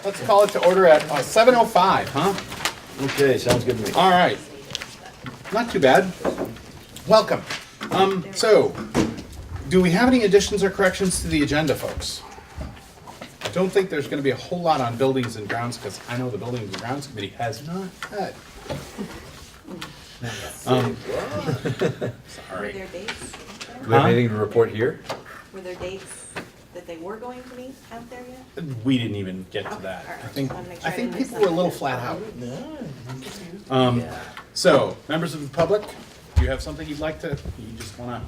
Let's call it to order at 7:05, huh? Okay, sounds good to me. All right. Not too bad. Welcome. So, do we have any additions or corrections to the agenda, folks? I don't think there's going to be a whole lot on buildings and grounds because I know the Buildings and Grounds Committee has not met. Were Sorry. there dates? Do we have anything to report here? Were there dates that they were going to meet out there yet? We didn't even get to that. Okay, all right. I think Just wanna make sure I people didn't miss were a little something. flat out. So, members of the public, do you have something you'd like to, you just wanna?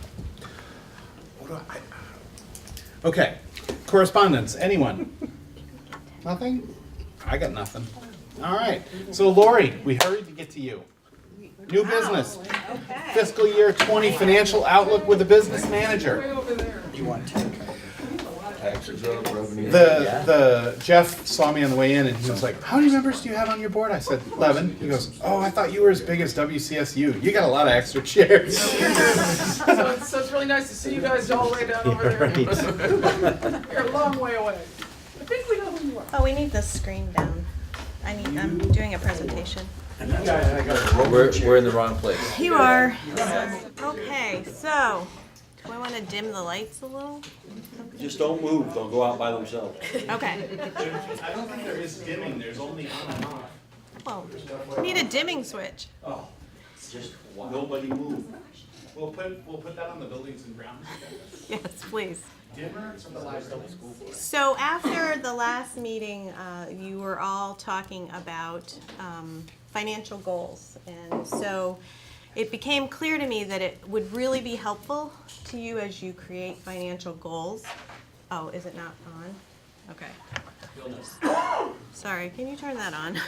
Okay, correspondence, anyone? Nothing? I got nothing. All right, so Lori, we hurried to get to you. New business, Okay. fiscal year 20 financial outlook with the business manager. The Jeff saw me on the way in and he was like, how many members do you have on your board? I said, 11. He goes, oh, I thought you were as big as WCSU. You got a lot of extra chairs. So it's really nice to see you guys all the way down over there. You're a long way away. I think we know who you are. Oh, we need the screen down. I'm doing a presentation. We're in the wrong place. You are. Okay, so, do I want to dim the lights a little? Just don't move, they'll go out by themselves. Okay. I don't think there is dimming, there's only on and off. Well, we need a dimming switch. Oh, Just nobody move. we'll put that on the buildings and grounds. Yes, please. Dimmer for the library. So after the last meeting, you were all talking about financial goals. And so it became clear to me that it would really be helpful to you as you create financial goals. Oh, is it not on? Okay. Sorry, can you turn that on?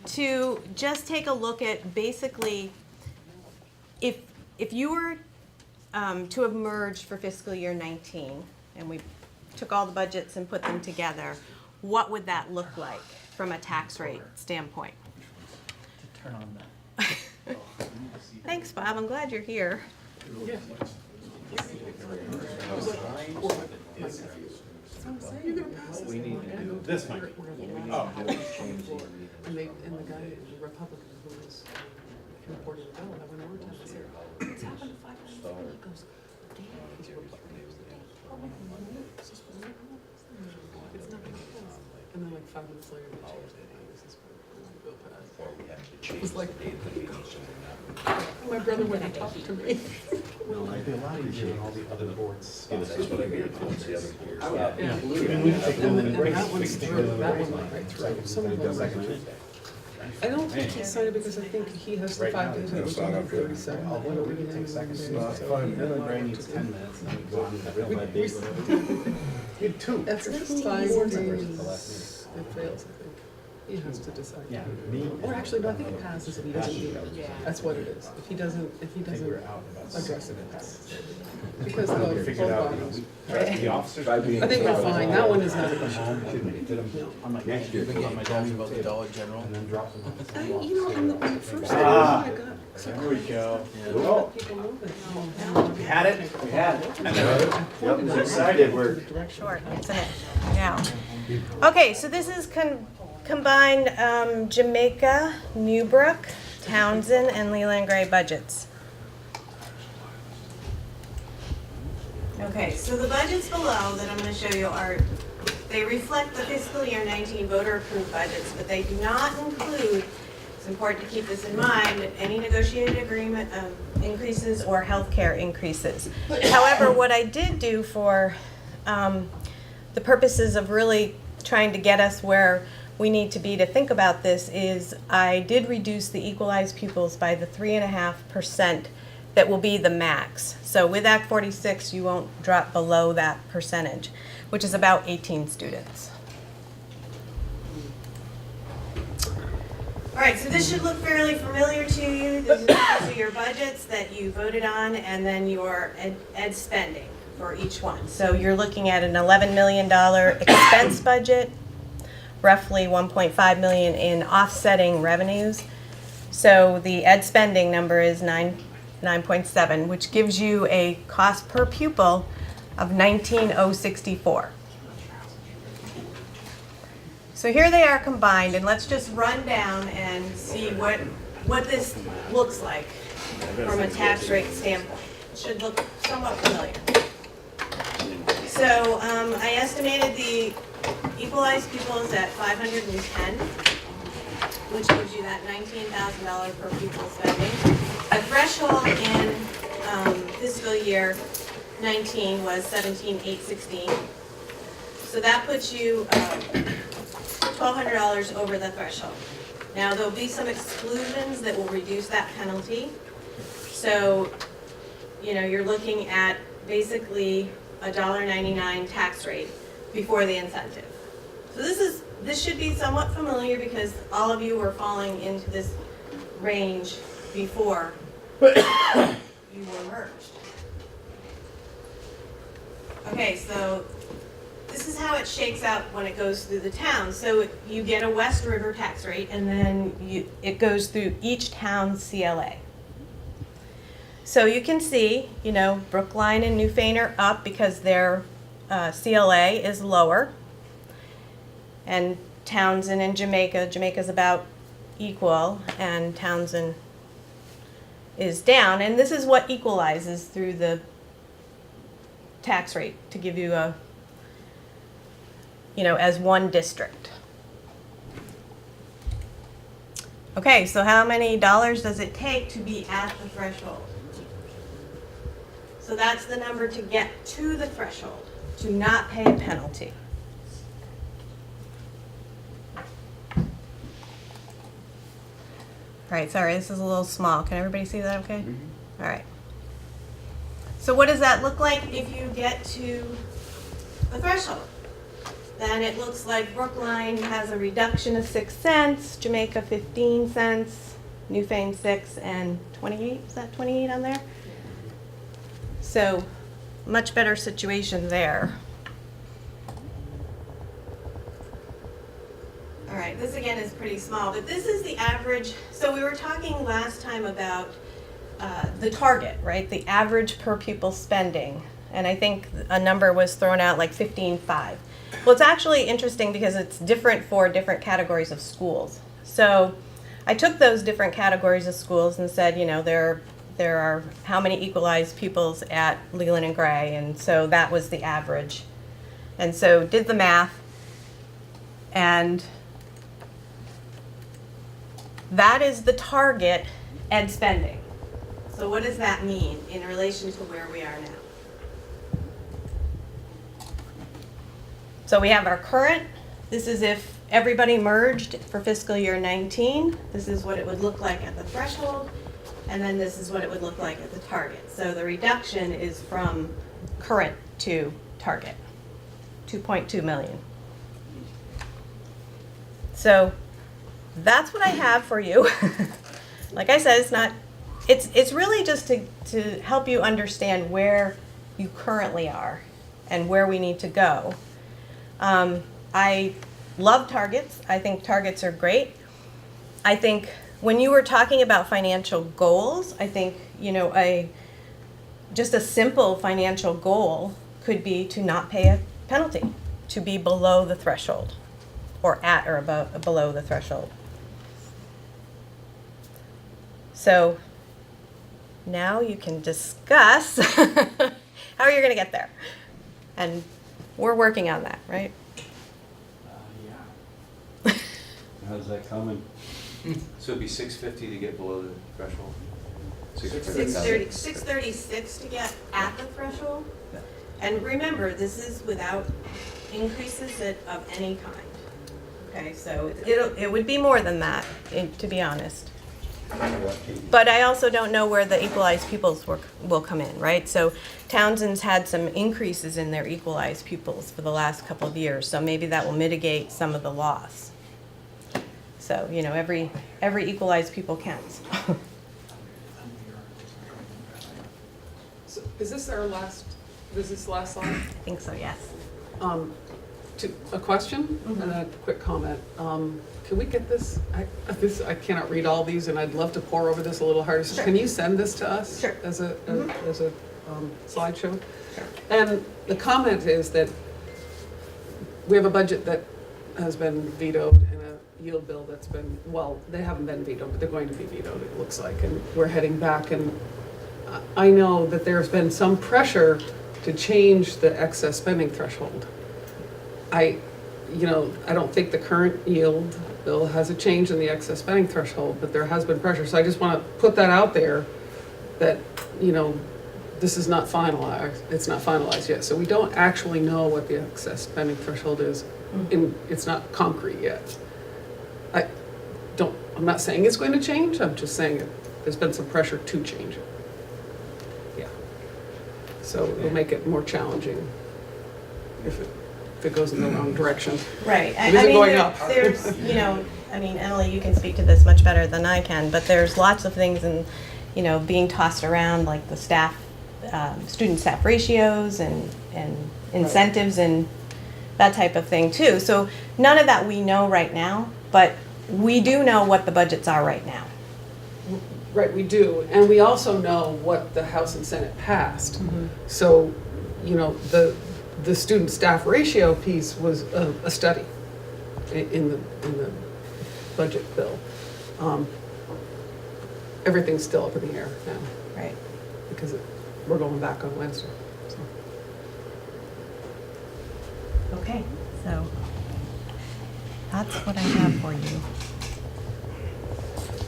To just take a look at basically, if you were to have merged for fiscal year 19, and we took all the budgets and put them together, what would that look like from a tax rate standpoint? Turn on that. Thanks, Bob, I'm glad you're here. This might be. Oh. And the guy, the Republican who was reporting the bill, I went over to him and said, what's happened to 500? He goes, damn, he's Republican. It's not making sense. And then like 5 minutes later, they changed it. This is when the bill passed. It was like, my brother went and talked to me. It'd be a lot easier than all the other boards. And that one's through, that one went right through. Some of them went right through. I don't think he signed it because I think he has the 5 days, and it was only 37. I'll let it take seconds. Ray needs 10 minutes, and then we go on to the real bad days. You had 2. After 5 days, it fails, I think. He has to decide. Yeah, me. Or actually, no, I think it passes if he doesn't do it. That's what it is. If he doesn't address it, it passes. Because the We figured full out, bodies. the officers. I think we're fine. That one is not an issue. I'm like, next year. Been getting calls about the Dollar General. And then drop them off. You know, on the first day, I got There we go. people moving. We had it? We had it. Yep, we're excited, we're. Short, isn't it? Yeah. Okay, so this is combined Jamaica, Newbrook, Townsend, and Leland Gray budgets. Okay, so the budgets below that I'm going to show you they reflect the fiscal year 19 voter approved budgets, but they do not include, it's important to keep this in mind, any negotiated agreement increases or healthcare increases. However, what I did do for the purposes of really trying to get us where we need to be to think about this is I did reduce the equalized pupils by the 3.5% that will be the max. So with Act 46, you won't drop below that percentage, which is about 18 students. All right, so this should look fairly familiar to you. These are your budgets that you voted on and then your ed spending for each one. So you're looking at an $11 million expense budget, roughly $1.5 million in offsetting revenues. So the ed spending number is 9.7, which gives you a cost per pupil of $19,064. So here they are combined, and let's just run down and see what this looks like from a tax rate standpoint. It should look somewhat familiar. So I estimated the equalized pupils at 510, which gives you that $19,000 per pupil spending. A threshold in fiscal year 19 was 17,816. So that puts you $1,200 over the threshold. Now, there'll be some exclusions that will reduce that penalty. So, you know, you're looking at basically a $1.99 tax rate before the incentive. So this should be somewhat familiar because all of you were falling into this range before you were merged. Okay, so this is how it shakes out when it goes through the town. So you get a West River tax rate, and then it goes through each town's CLA. So you can see, you know, Brookline and Newfane are up because their CLA is lower. And Townsend and Jamaica's about equal, and Townsend is down. And this is what equalizes through the tax rate to give you a, you know, as one district. Okay, so how many dollars does it take to be at the threshold? So that's the number to get to the threshold, to not pay a penalty. All right, sorry, this is a little small. Can everybody see that okay? All right. So what does that look like if you get to the threshold? Then it looks like Brookline has a reduction of 6 cents, Jamaica 15 cents, Newfane 6, and 28. Is that 28 on there? So much better situation there. All right, this again is pretty small, but this is the average. So we were talking last time about the target, right? The average per pupil spending. And I think a number was thrown out like 15.5. Well, it's actually interesting because it's different for different categories of schools. So I took those different categories of schools and said, you know, there are how many equalized pupils at Leland and Gray, and so that was the average. And so did the math, and that is the target ed spending. So what does that mean in relation to where we are now? So we have our current, this is if everybody merged for fiscal year 19, this is what it would look like at the threshold, and then this is what it would look like at the target. So the reduction is from current to target, 2.2 million. So that's what I have for you. Like I said, it's really just to help you understand where you currently are and where we need to go. I love targets. I think targets are great. I think when you were talking about financial goals, I think, you know, just a simple financial goal could be to not pay a penalty, to be below the threshold, or at or above, below the threshold. So now you can discuss how you're going to get there. And we're working on that, right? Yeah. How's that coming? So it'd be 650 to get below the threshold? 636 to get at the threshold. And remember, this is without increases of any kind. Okay, so it would be more than that, to be honest. But I also don't know where the equalized pupils will come in, right? So Townsend's had some increases in their equalized pupils for the last couple of years, so maybe that will mitigate some of the loss. So, you know, every equalized pupil counts. So is this our last, is this the last slide? I think so, yes. A question and a quick comment. Can we get this? I cannot read all these, and I'd love to pore over this a little harder. So Sure. Can you send this to us Sure. as a slideshow? And the comment is that we have a budget that has been vetoed and a yield bill that's been, well, they haven't been vetoed, but they're going to be vetoed, it looks like, and we're heading back. And I know that there's been some pressure to change the excess spending threshold. I don't think the current yield bill has a change in the excess spending threshold, but there has been pressure. So I just want to put that out there that, this is not finalized, it's not finalized yet. So we don't actually know what the excess spending threshold is. It's not concrete yet. I'm not saying it's going to change, I'm just saying there's been some pressure to change it. Yeah. So it'll make it more challenging if it goes in the wrong direction. Right. It isn't going up. There's, Emily, you can speak to this much better than I can, but there's lots of things being tossed around, like the student staff ratios and incentives and that type of thing too. So none of that we know right now, but we do know what the budgets are right now. Right, we do, and we also know what the House and Senate passed. So, the student staff ratio piece was a study in the budget bill. Everything's still up in the air now Right. because we're going back on Wednesday. So. Okay, so that's what I have for you.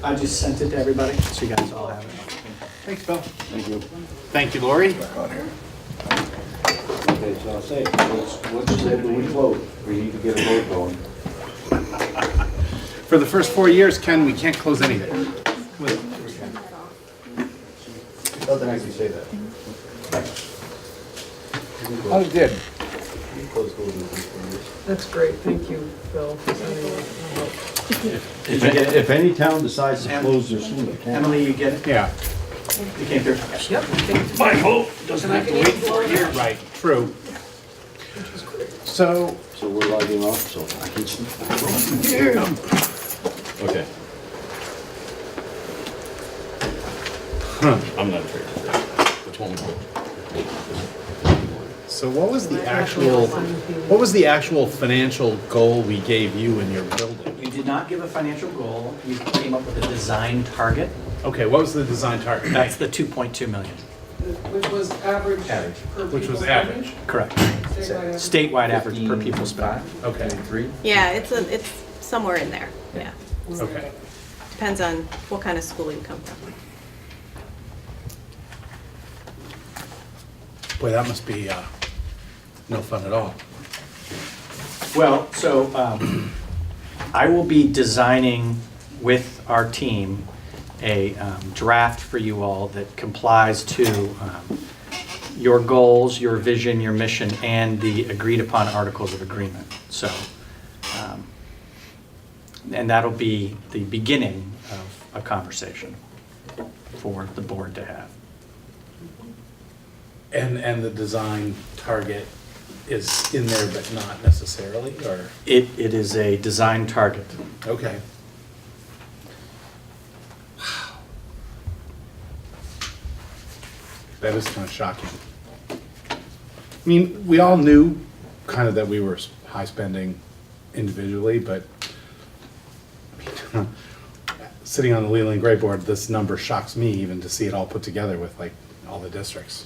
I just sent it to everybody, so you guys all have it. Thanks, Bill. Thank you. Thank you, Lori. Okay, so I'll say, what's said when we vote? We need to get a vote going. For the first 4 years, Ken, we can't close anything. Doesn't actually say that. Oh, it did. You close schools in the first 4 years. That's great, thank you, Bill, for sending that. If any town decides to close their school, they can. Emily, you get it? Yeah. You came through? Yep. My vote doesn't have to wait 4 years. Right, true. So, So we're logging off, so I can. Okay. I'm not sure. Which one was so what was the actual financial goal we gave you in your building? You did not give a financial goal, you came up with a design target. Okay, what was the design target? That's the 2.2 million. Which was average. Average. per Which was pupil average. Correct. spending. Statewide average per pupil spend. Okay, Yeah, it's somewhere in there, yeah. okay. Depends on what kind of school you come from. Boy, that must be no fun at all. Well, so I will be designing with our team a draft for you all that complies to your goals, your vision, your mission, and the agreed upon articles of agreement. So, and that'll be the beginning of a conversation for the board to have. And the design target is in there, but not necessarily, or? It is a design target. Okay. Wow. That is kind of shocking. I mean, we all knew kind of that we were high spending individually, but sitting on the Leland Gray board, this number shocks me even to see it all put together with like all the districts.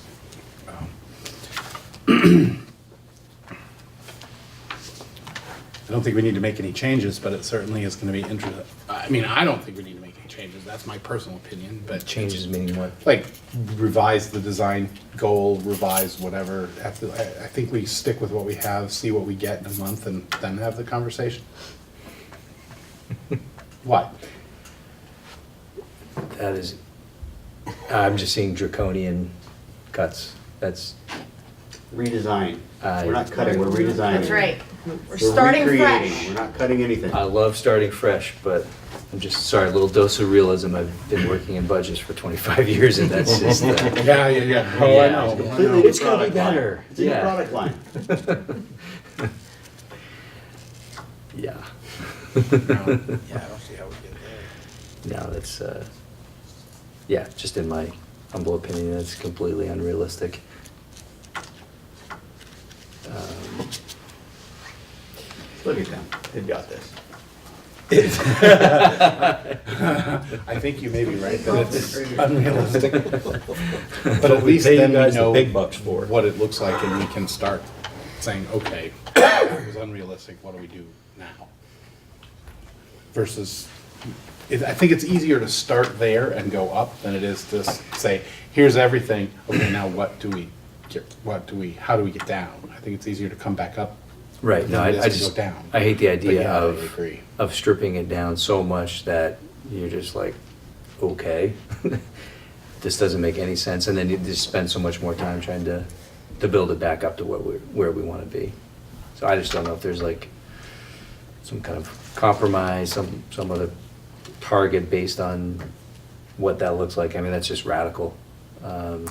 I don't think we need to make any changes, but it certainly is going to be interesting. I mean, I don't think we need to make any changes. That's my personal opinion, but Changes meaning what? like revise the design goal, revise whatever. I think we stick with what we have, see what we get in a month, and then have the conversation. What? That is, I'm just seeing draconian cuts. That's, Redesign. I- We're not cutting, we're redesigning. That's right. We're We're starting recreating. fresh. We're not cutting anything. I love starting fresh, but I'm just, sorry, a little dose of realism. I've been working in budgets for 25 years and that's just, Yeah. Oh, I Yeah. know. Completely new It's gonna be product line. better. It's a new Yeah. product line. yeah. Yeah, I don't see how we get there. No, that's, yeah, just in my humble opinion, that's completely unrealistic. Look at them, they've got this. I think you may be right, that it's unrealistic. But at least pay you then we guys the know big bucks for it. what it looks like, and we can start saying, okay, it was unrealistic, what do we do now? Versus, I think it's easier to start there and go up than it is to say, here's everything, okay, now how do we get down? I think it's easier to come back up. Right, no, than it is I to just, go down. I hate the But idea yeah, I of, agree. of stripping it down so much that you're just like, okay. This doesn't make any sense, and then you just spend so much more time trying to build it back up to where we want to be. So I just don't know if there's like some kind of compromise, some other target based on what that looks like. I mean, that's just radical. Well,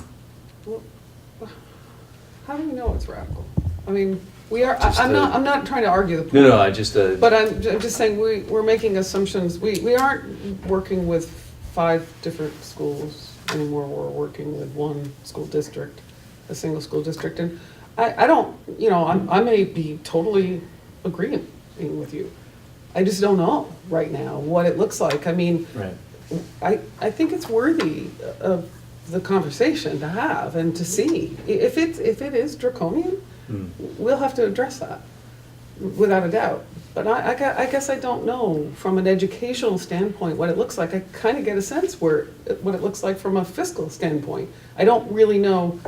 how do we know it's radical? I mean, we are, Just I'm a- not trying to argue the point. No, I just, But I'm just saying, we're making assumptions. We aren't working with 5 different schools anymore. We're working with one school district, a single school district. And I don't, I may be totally agreeing with you. I just don't know right now what it looks like. I mean, right. I think it's worthy of the conversation to have and to see. If it is draconian, we'll have to address that, without a doubt. But I guess I don't know, from an educational standpoint, what it looks like. I kind of get a sense what it looks like from a fiscal standpoint. I don't really know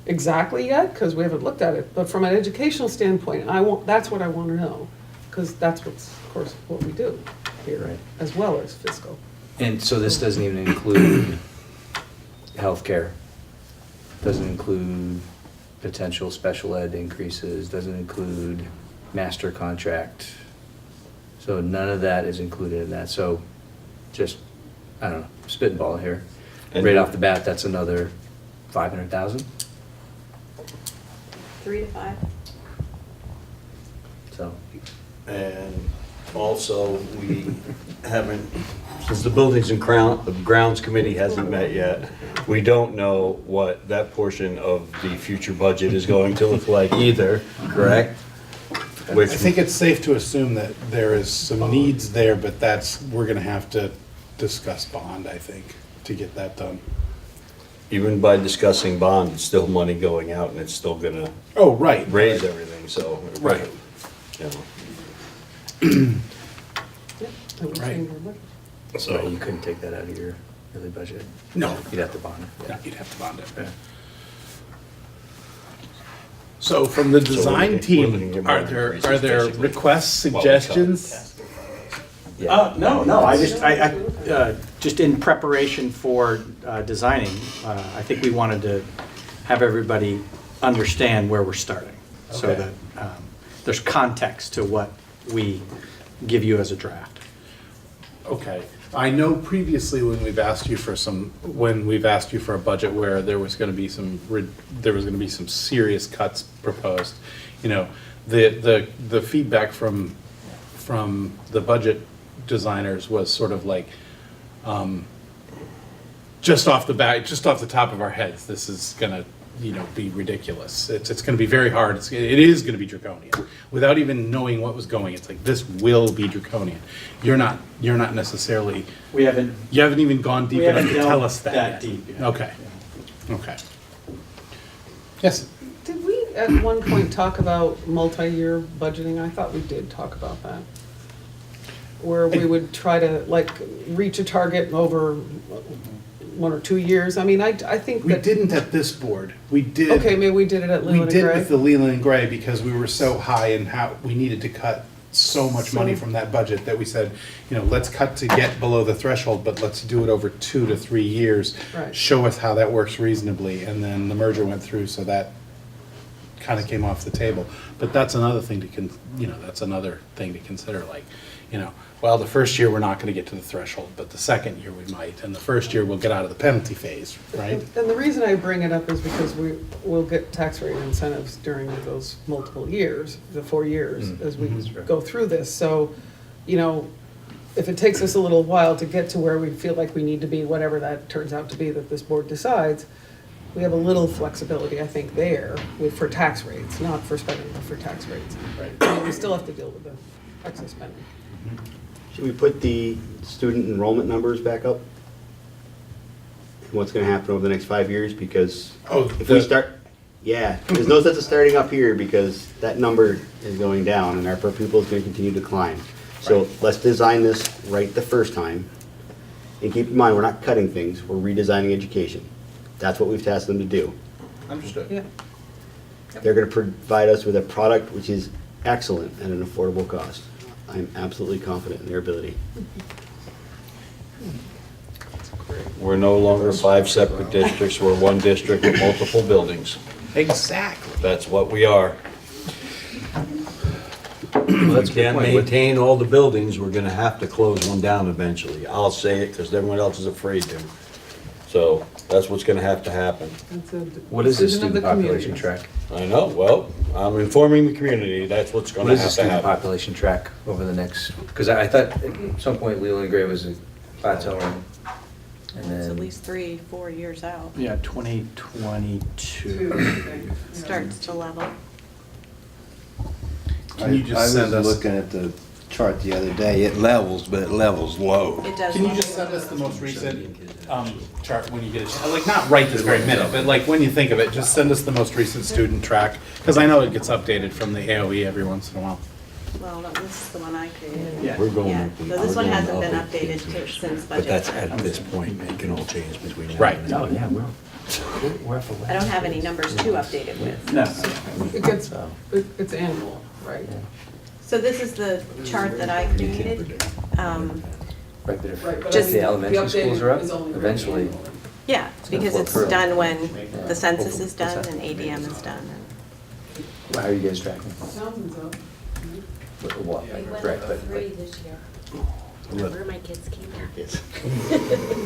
exactly yet, because we haven't looked at it, but from an educational standpoint, that's what I want to know, because that's what's, of course, what we do here, Right. as well as fiscal. And so this doesn't even include healthcare, doesn't include potential special ed increases, doesn't include master contract. So none of that is included in that. So just, I don't know, spitball here. And- Right off the bat, that's another 500,000. 3 to 5. So, And also, we haven't, since the Buildings and Grounds Committee hasn't met yet, we don't know what that portion of the future budget is going to look like either, correct? I Which, think it's safe to assume that there is some needs there, but we're gonna have to discuss bond, I think, to get that done. even by discussing bond, it's still money going out and it's still gonna Oh, right. raise everything, so. Right. You know. Yeah, that was Right. in your budget. so you couldn't take that out of your yearly budget? No. You'd have to bond it. Yeah, you'd have to bond it. Yeah. So from the So design we're team, looking at are more there, increases, are there basically. requests, Well, we cut. suggestions? No, I just in preparation for designing, I think we wanted to have everybody understand where we're starting. So Okay. that there's context to what we give you as a draft. Okay, I know previously when we've asked you for a budget where there was gonna be some serious cuts proposed, the feedback from the budget designers was sort of like, just off the top of our heads, this is gonna, be ridiculous. It's gonna be very hard, it is gonna be draconian. Without even knowing what was going, it's like, this will be draconian. You're not necessarily, We haven't. you haven't even gone deep We enough haven't to tell delved us that that yet. deep yet. Okay, okay. Yes, Did we at one point talk about multi-year budgeting? I thought we did talk about that. Where we would try to reach a target over 1 or 2 years. I mean, I think we that. didn't at this board. We did. Okay, maybe we did it at We Leland and did Gray. with the Leland and Gray because we were so high and how we needed to cut so much money from that budget that we said, let's cut to get below the threshold, but let's do it over 2 to 3 years. Right. Show us how that works reasonably, and then the merger went through, so that kind of came off the table. But that's another thing to consider, well, the first year we're not gonna get to the threshold, but the second year we might, and the first year we'll get out of the penalty phase, right? And the reason I bring it up is because we will get tax rate incentives during those multiple years, the 4 years, as we go through this. So, if it takes us a little while to get to where we feel like we need to be, whatever that turns out to be that this board decides, we have a little flexibility, I think, there for tax rates, not for spending, but for tax rates. I mean, we still have to deal with the excess spending. Should we put the student enrollment numbers back up? And what's gonna happen over the next 5 years? Because Oh, if we start, yeah, there's no sense of starting up here because that number is going down and our per pupil is gonna continue to climb. So let's design this right the first time. And keep in mind, we're not cutting things, we're redesigning education. That's what we've tasked them to do. Understood. Yeah. They're gonna provide us with a product which is excellent at an affordable cost. I'm absolutely confident in their ability. We're no longer 5 separate districts, we're one district with multiple buildings. Exactly. That's what we are. If that's a we good can't point. maintain all the buildings, we're gonna have to close one down eventually. I'll say it because everyone else is afraid to. So that's what's gonna have to happen. That's a What is the decision of student population community. track? I know, well, I'm informing the community, that's what's What gonna is the have to student happen. population track over the next, because I thought at some point Leland Gray was plateauing. And It's at then, least 3-4 years out. Yeah, 2022. Starts to level. Can you just send I us? was looking at the chart the other day, it levels, but it levels low. It does. Can you level. just send us the most recent chart when you get a chance? Like, not right this very minute, but like when you think of it, just send us the most recent student track. Because I know it gets updated from the AOE every once in a while. Well, no, this is the one I created. Yeah. We're going. Yeah, up- so we're this one going hasn't been up updated in- since But that's budget. at this point, it can all change between now and Right. then. oh, yeah, we're up I don't have any numbers to update it with. No. It gets, it's annual, right? So this is the chart that I created. Right, but if Right, but I Just mean, the elementary updated schools are up, is only eventually, annual. Yeah, because flip it's through. done when the census is What's done that? and ADM is done. how are you guys tracking? Townsend's up. What? Correct, but this year. Where my kids came from.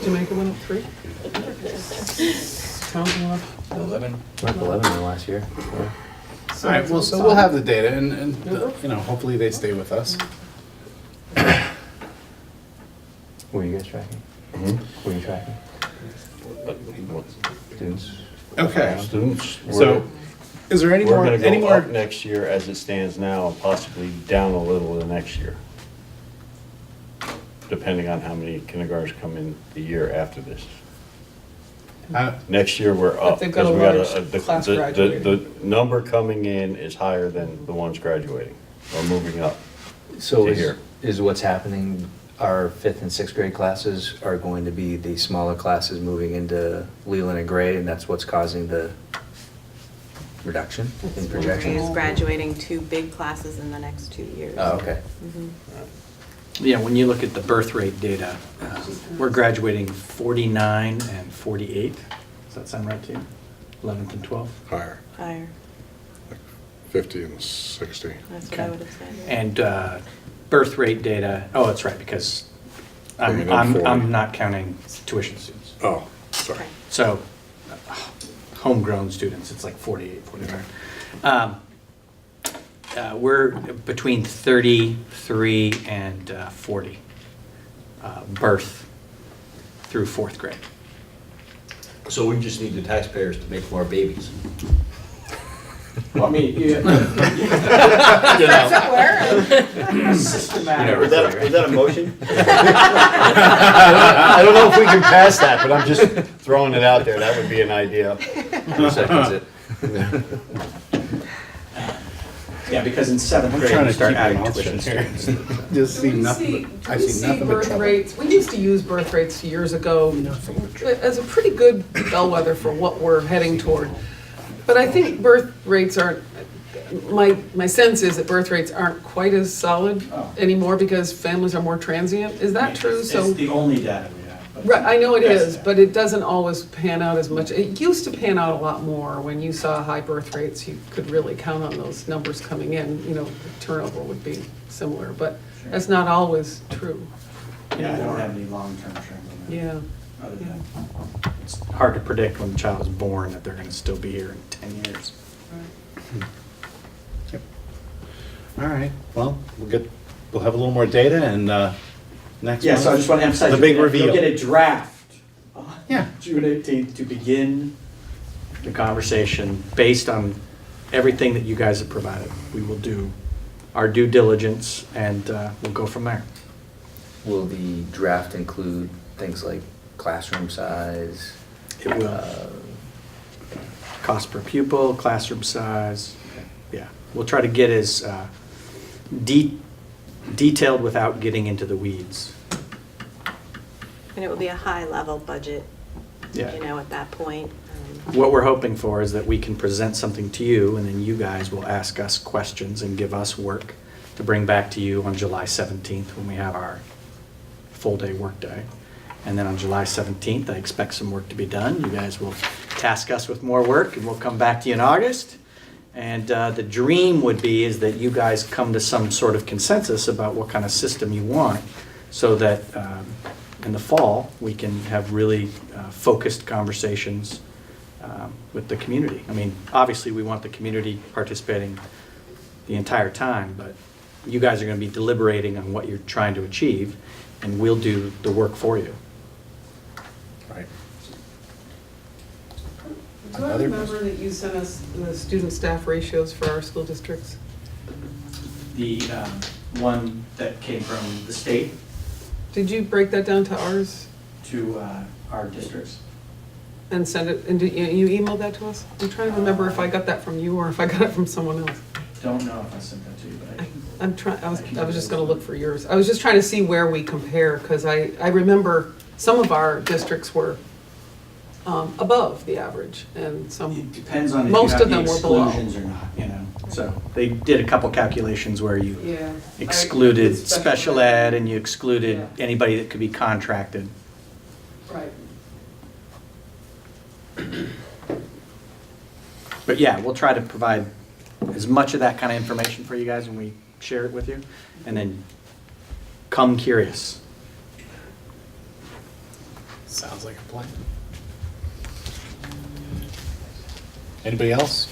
Jamaica went up 3? Townsend went up 11. we're up 11 in the last year. Yeah. All right, well, so we'll have the data and, you know, hopefully they stay with us. Who are you guys tracking? Who are you tracking? Students? Okay, Students, so is there any we're more, gonna any go more? up next year as it stands now, and possibly down a little the next year. Depending on how many kindergartens come in the year after this. Next year, we're up. they've got a 'cause we got large class the graduating. number coming in is higher than the ones graduating, or moving up. So To here. is what's happening, our 5th and 6th grade classes are going to be the smaller classes moving into Leland and Gray, and that's what's causing the reduction in Gray is projections? graduating 2 big classes in the next 2 years. Oh, okay. Yeah, when you look at the birth rate data, we're graduating 49 and 48. Does that sound right to you? 11th and 12th? Higher, Higher, 50 and 60. that's what I Okay. would have said. And birth rate data, oh, that's right, because Bringing in I'm 40. not counting tuition students. Oh, sorry. Okay. So homegrown students, it's like 48, 49. We're between 33 and 40 birth through 4th grade. So we just need the taxpayers to make more babies. Well, I mean, Is that a motion? I don't know if we can pass that, but I'm just throwing it out there, that would be an idea. Who seconds it? Yeah, because in 7th I'm grade, trying we to start keep my adding mouth tuition shut here. students. Just see Do we nothing, see- but- I do we see nothing but birth trouble. rates? We used to use birth rates years ago as a pretty good bellwether for what we're heading toward. But I think birth rates aren't, my sense is that birth rates aren't quite as solid anymore because families are more transient. Is that true? So, It's the only data we have. but- right, I know it Yes, is, yeah. but it doesn't always pan out as much. It used to pan out a lot more. When you saw high birth rates, you could really count on those numbers coming in, you know, turnover would be similar, but that's not always true. Yeah, I don't have any long-term trends on that. Yeah. Other than, it's hard to predict when the child is born that they're gonna still be here in 10 years. All right, well, we'll have a little more data and, next Yeah, so I month, just want to emphasize. the big you'll reveal. get a draft on Yeah. June 18th to begin the conversation based on everything that you guys have provided. We will do our due diligence and we'll go from there. Will the draft include things like classroom size? It will. Cost per pupil, classroom size, yeah. We'll try to get as detailed without getting into the weeds. And it will be a high-level budget, Yeah. you know, at that point. What we're hoping for is that we can present something to you, and then you guys will ask us questions and give us work to bring back to you on July 17th when we have our full-day workday. And then on July 17th, I expect some work to be done. You guys will task us with more work, and we'll come back to you in August. And the dream would be is that you guys come to some sort of consensus about what kind of system you want, so that in the fall, we can have really focused conversations with the community. I mean, obviously, we want the community participating the entire time, but you guys are going to be deliberating on what you're trying to achieve, and we'll do the work for you. Right. Do I remember that you sent us the student staff ratios for our school districts? The one that came from the state Did you break that down to ours to our districts. and send it, and did you emailed that to us? I'm trying to remember if I got that from you or if I got it from someone else. Don't know if I sent that to you, but I was just gonna look for yours. I was just trying to see where we compare, because I remember some of our districts were above the average, and It some, depends on if you Most have of the them were below. exclusions or not, you know. So they did a couple calculations where you yeah. excluded special ed and you Yeah. excluded anybody that could be contracted. Right. But yeah, we'll try to provide as much of that kind of information for you guys when we share it with you. And then come curious. Sounds like a plan. Anybody else?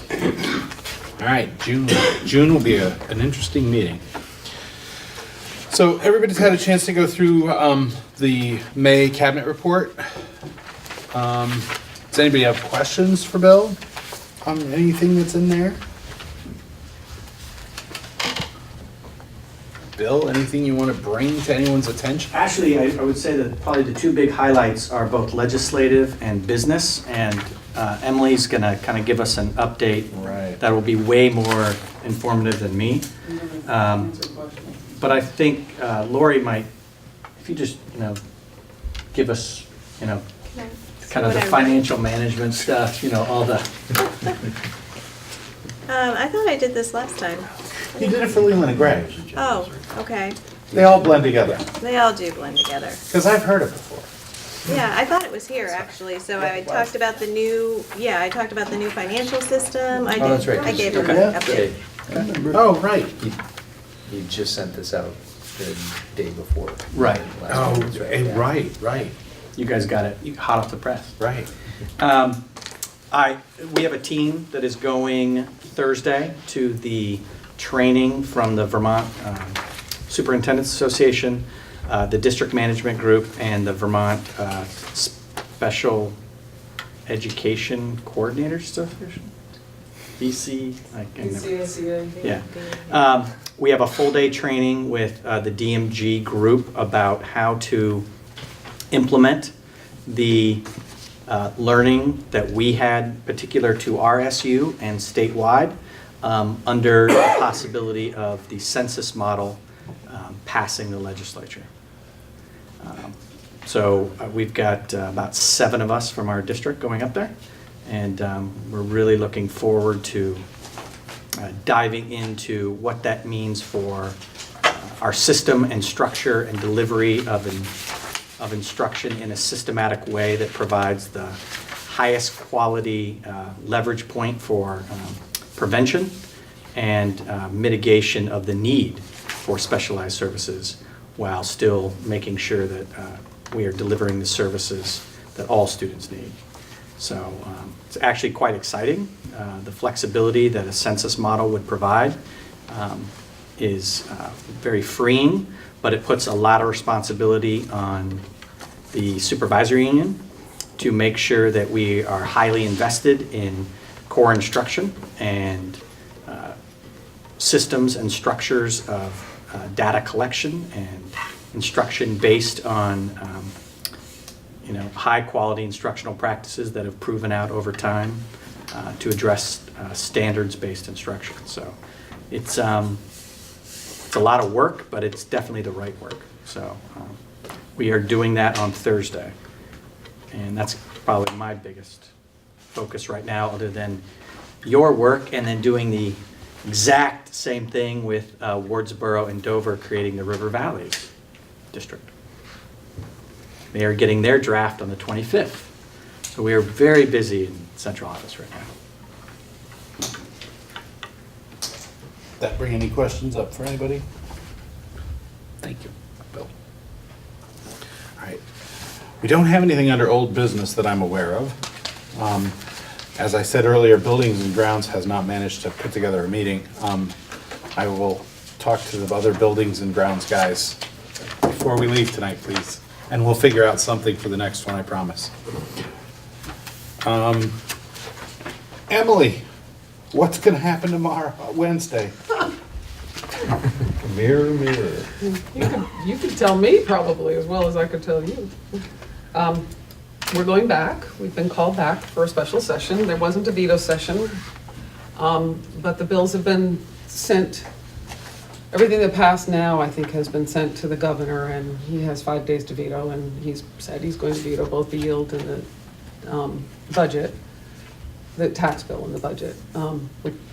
All right, June will be an interesting meeting. So everybody's had a chance to go through the May cabinet report. Does anybody have questions for Bill on anything that's in there? Bill, anything you want to bring to anyone's attention? Actually, I would say that probably the two big highlights are both legislative and business. And Emily's going to kind of give us an update Right. that will be way more informative than me. Answer questions. But I think Lori might, if you just, give us, Can I see kind of what the I wrote? financial management stuff, all the, I thought I did this last time. You did it for Leland and Gray. Oh, okay. They all blend together, They all do blend together. because I've heard it before. Yeah, I thought it was here, actually. So I talked about the new, I talked about the new financial system. I Oh, that's did. right. I gave them Okay. an update. Okay. Oh, right. You just sent this out the day before. Right. Last Oh, week, yeah. right, you guys got it hot off the press. right. We have a team that is going Thursday to the training from the Vermont Superintendent's Association, the District Management Group, and the Vermont Special Education Coordinators Association? BC, I can't remember. CSEA. Yeah. We have a full-day training with the DMG group about how to implement the learning that we had particular to our SU and statewide under the possibility of the census model passing the legislature. So we've got about 7 of us from our district going up there, and we're really looking forward to diving into what that means for our system and structure and delivery of instruction in a systematic way that provides the highest quality leverage point for prevention and mitigation of the need for specialized services, while still making sure that we are delivering the services that all students need. So it's actually quite exciting. The flexibility that a census model would provide is very freeing, but it puts a lot of responsibility on the supervisory union to make sure that we are highly invested in core instruction and systems and structures of data collection and instruction based on high-quality instructional practices that have proven out over time to address standards-based instruction. So it's a lot of work, but it's definitely the right work. So we are doing that on Thursday. And that's probably my biggest focus right now, other than your work, and then doing the exact same thing with Wardsboro and Dover, creating the River Valleys District. They are getting their draft on the 25th. So we are very busy in central office right now. That bring any questions up for anybody? Thank you, Bill. All right. We don't have anything under old business that I'm aware of. As I said earlier, Buildings and Grounds has not managed to put together a meeting. I will talk to the other Buildings and Grounds guys before we leave tonight, please. And we'll figure out something for the next one, I promise. Emily, what's gonna happen tomorrow, Wednesday? Mirror, mirror. You could tell me probably as well as I could tell you. We're going back. We've been called back for a special session. There wasn't a veto session, but the bills have been sent. Everything that passed now, I think, has been sent to the governor, and he has 5 days to veto, and he's said he's going to veto both the yield and the budget, the tax bill and the budget.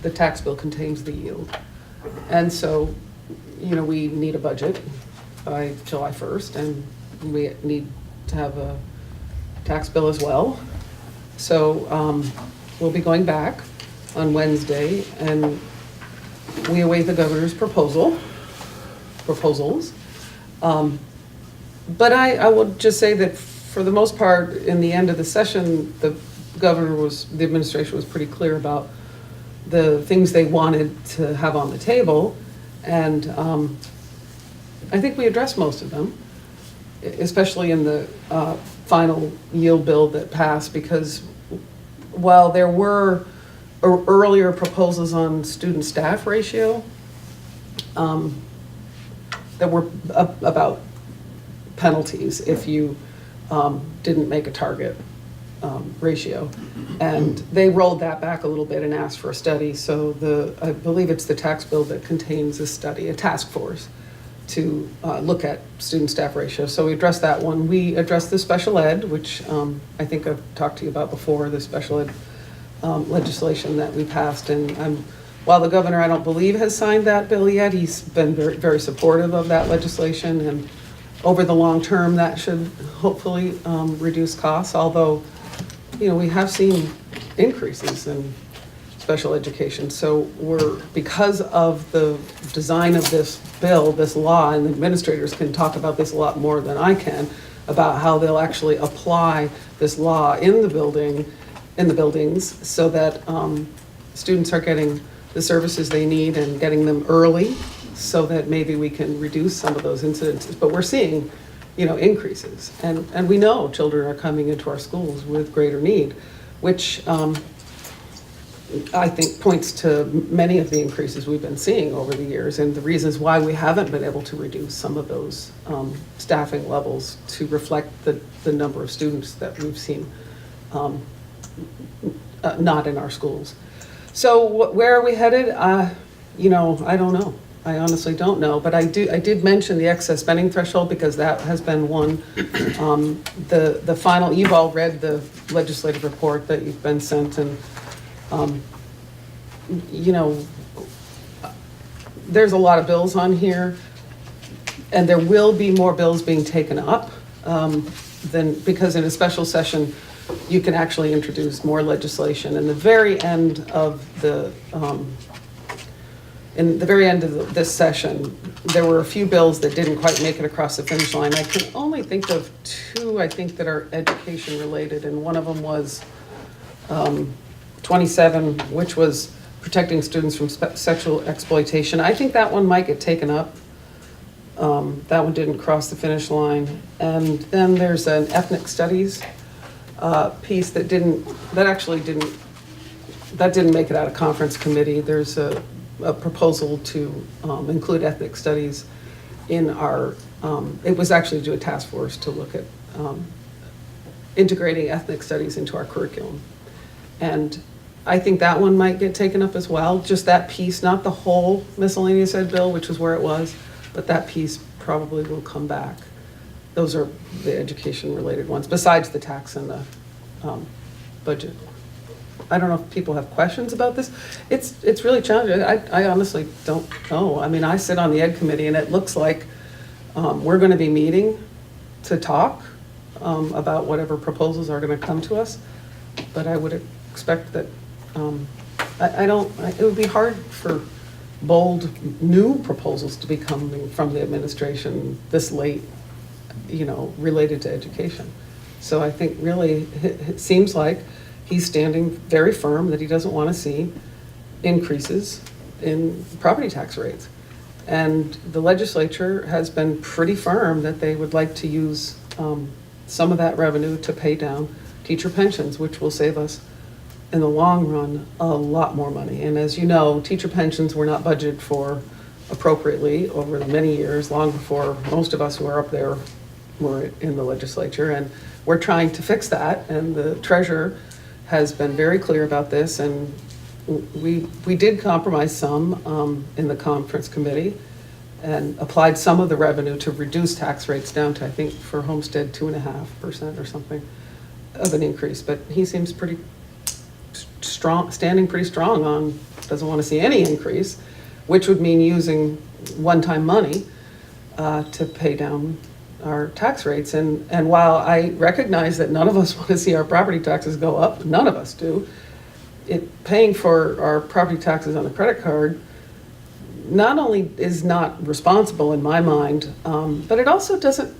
The tax bill contains the yield. And so, we need a budget by July 1st, and we need to have a tax bill as well. So we'll be going back on Wednesday, and we await the governor's proposals. But I will just say that for the most part, in the end of the session, the administration was pretty clear about the things they wanted to have on the table. And I think we addressed most of them, especially in the final yield bill that passed, because while there were earlier proposals on student-staff ratio that were about penalties if you didn't make a target ratio. And they rolled that back a little bit and asked for a study. So I believe it's the tax bill that contains a study, a task force, to look at student-staff ratio. So we addressed that one. We addressed the special ed, which I think I've talked to you about before, the special ed legislation that we passed. And while the governor, I don't believe, has signed that bill yet, he's been very, very supportive of that legislation. And over the long term, that should hopefully reduce costs, although, we have seen increases in special education. So because of the design of this bill, this law, and the administrators can talk about this a lot more than I can, about how they'll actually apply this law in the buildings, so that students are getting the services they need and getting them early, so that maybe we can reduce some of those incidences. But we're seeing, increases. And we know children are coming into our schools with greater need, which I think points to many of the increases we've been seeing over the years, and the reasons why we haven't been able to reduce some of those staffing levels to reflect the number of students that we've seen not in our schools. So where are we headed? I don't know. I honestly don't know, but I did mention the excess spending threshold because that has been one. The final, you've all read the legislative report that you've been sent, and there's a lot of bills on here, and there will be more bills being taken up because in a special session, you can actually introduce more legislation. In the very end of this session, there were a few bills that didn't quite make it across the finish line. I can only think of two, I think, that are education related, and one of them was 27, which was protecting students from sexual exploitation. I think that one might get taken up. That one didn't cross the finish line. And then there's an ethnic studies piece that didn't make it out of conference committee. There's a proposal to include ethnic studies in our, it was actually to do a task force to look at integrating ethnic studies into our curriculum. And I think that one might get taken up as well, just that piece, not the whole miscellaneous ed bill, which is where it was, but that piece probably will come back. Those are the education-related ones, besides the tax and the budget. I don't know if people have questions about this. It's really challenging. I honestly don't know. I mean, I sit on the ed committee, and it looks like we're going to be meeting to talk about whatever proposals are going to come to us. But I would expect that, it would be hard for bold new proposals to be coming from the administration this late, related to education. So I think really it seems like he's standing very firm that he doesn't want to see increases in property tax rates. And the legislature has been pretty firm that they would like to use some of that revenue to pay down teacher pensions, which will save us in the long run a lot more money. And as you know, teacher pensions were not budgeted for appropriately over the many years, long before most of us who are up there were in the legislature. And we're trying to fix that, and the treasurer has been very clear about this, and we did compromise some in the conference committee and applied some of the revenue to reduce tax rates down to, I think, for homestead 2.5% or something of an increase. But he seems pretty strong, standing pretty strong on, doesn't want to see any increase, which would mean using one-time money to pay down our tax rates. And while I recognize that none of us want to see our property taxes go up, none of us do, paying for our property taxes on a credit card not only is not responsible in my mind, but it also doesn't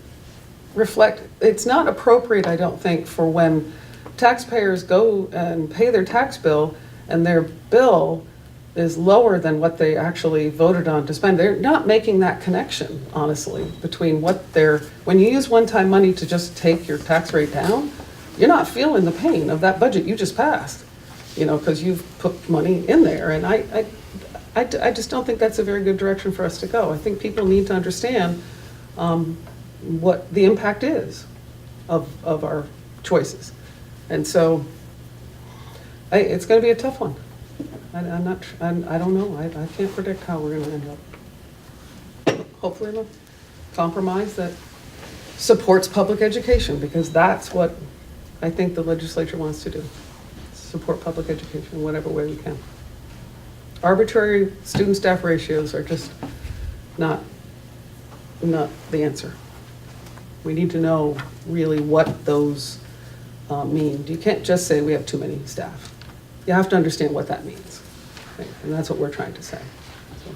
reflect, it's not appropriate, I don't think, for when taxpayers go and pay their tax bill and their bill is lower than what they actually voted on to spend. They're not making that connection, honestly, between when you use one-time money to just take your tax rate down, you're not feeling the pain of that budget you just passed, because you've put money in there. And I just don't think that's a very good direction for us to go. I think people need to understand what the impact is of our choices. And so it's going to be a tough one. I don't know. I can't predict how we're going to end up. Hopefully a compromise that supports public education, because that's what I think the legislature wants to do. Support public education in whatever way we can. Arbitrary student-staff ratios are just not the answer. We need to know really what those mean. You can't just say we have too many staff. You have to understand what that means. Right? And that's what we're trying to say. So,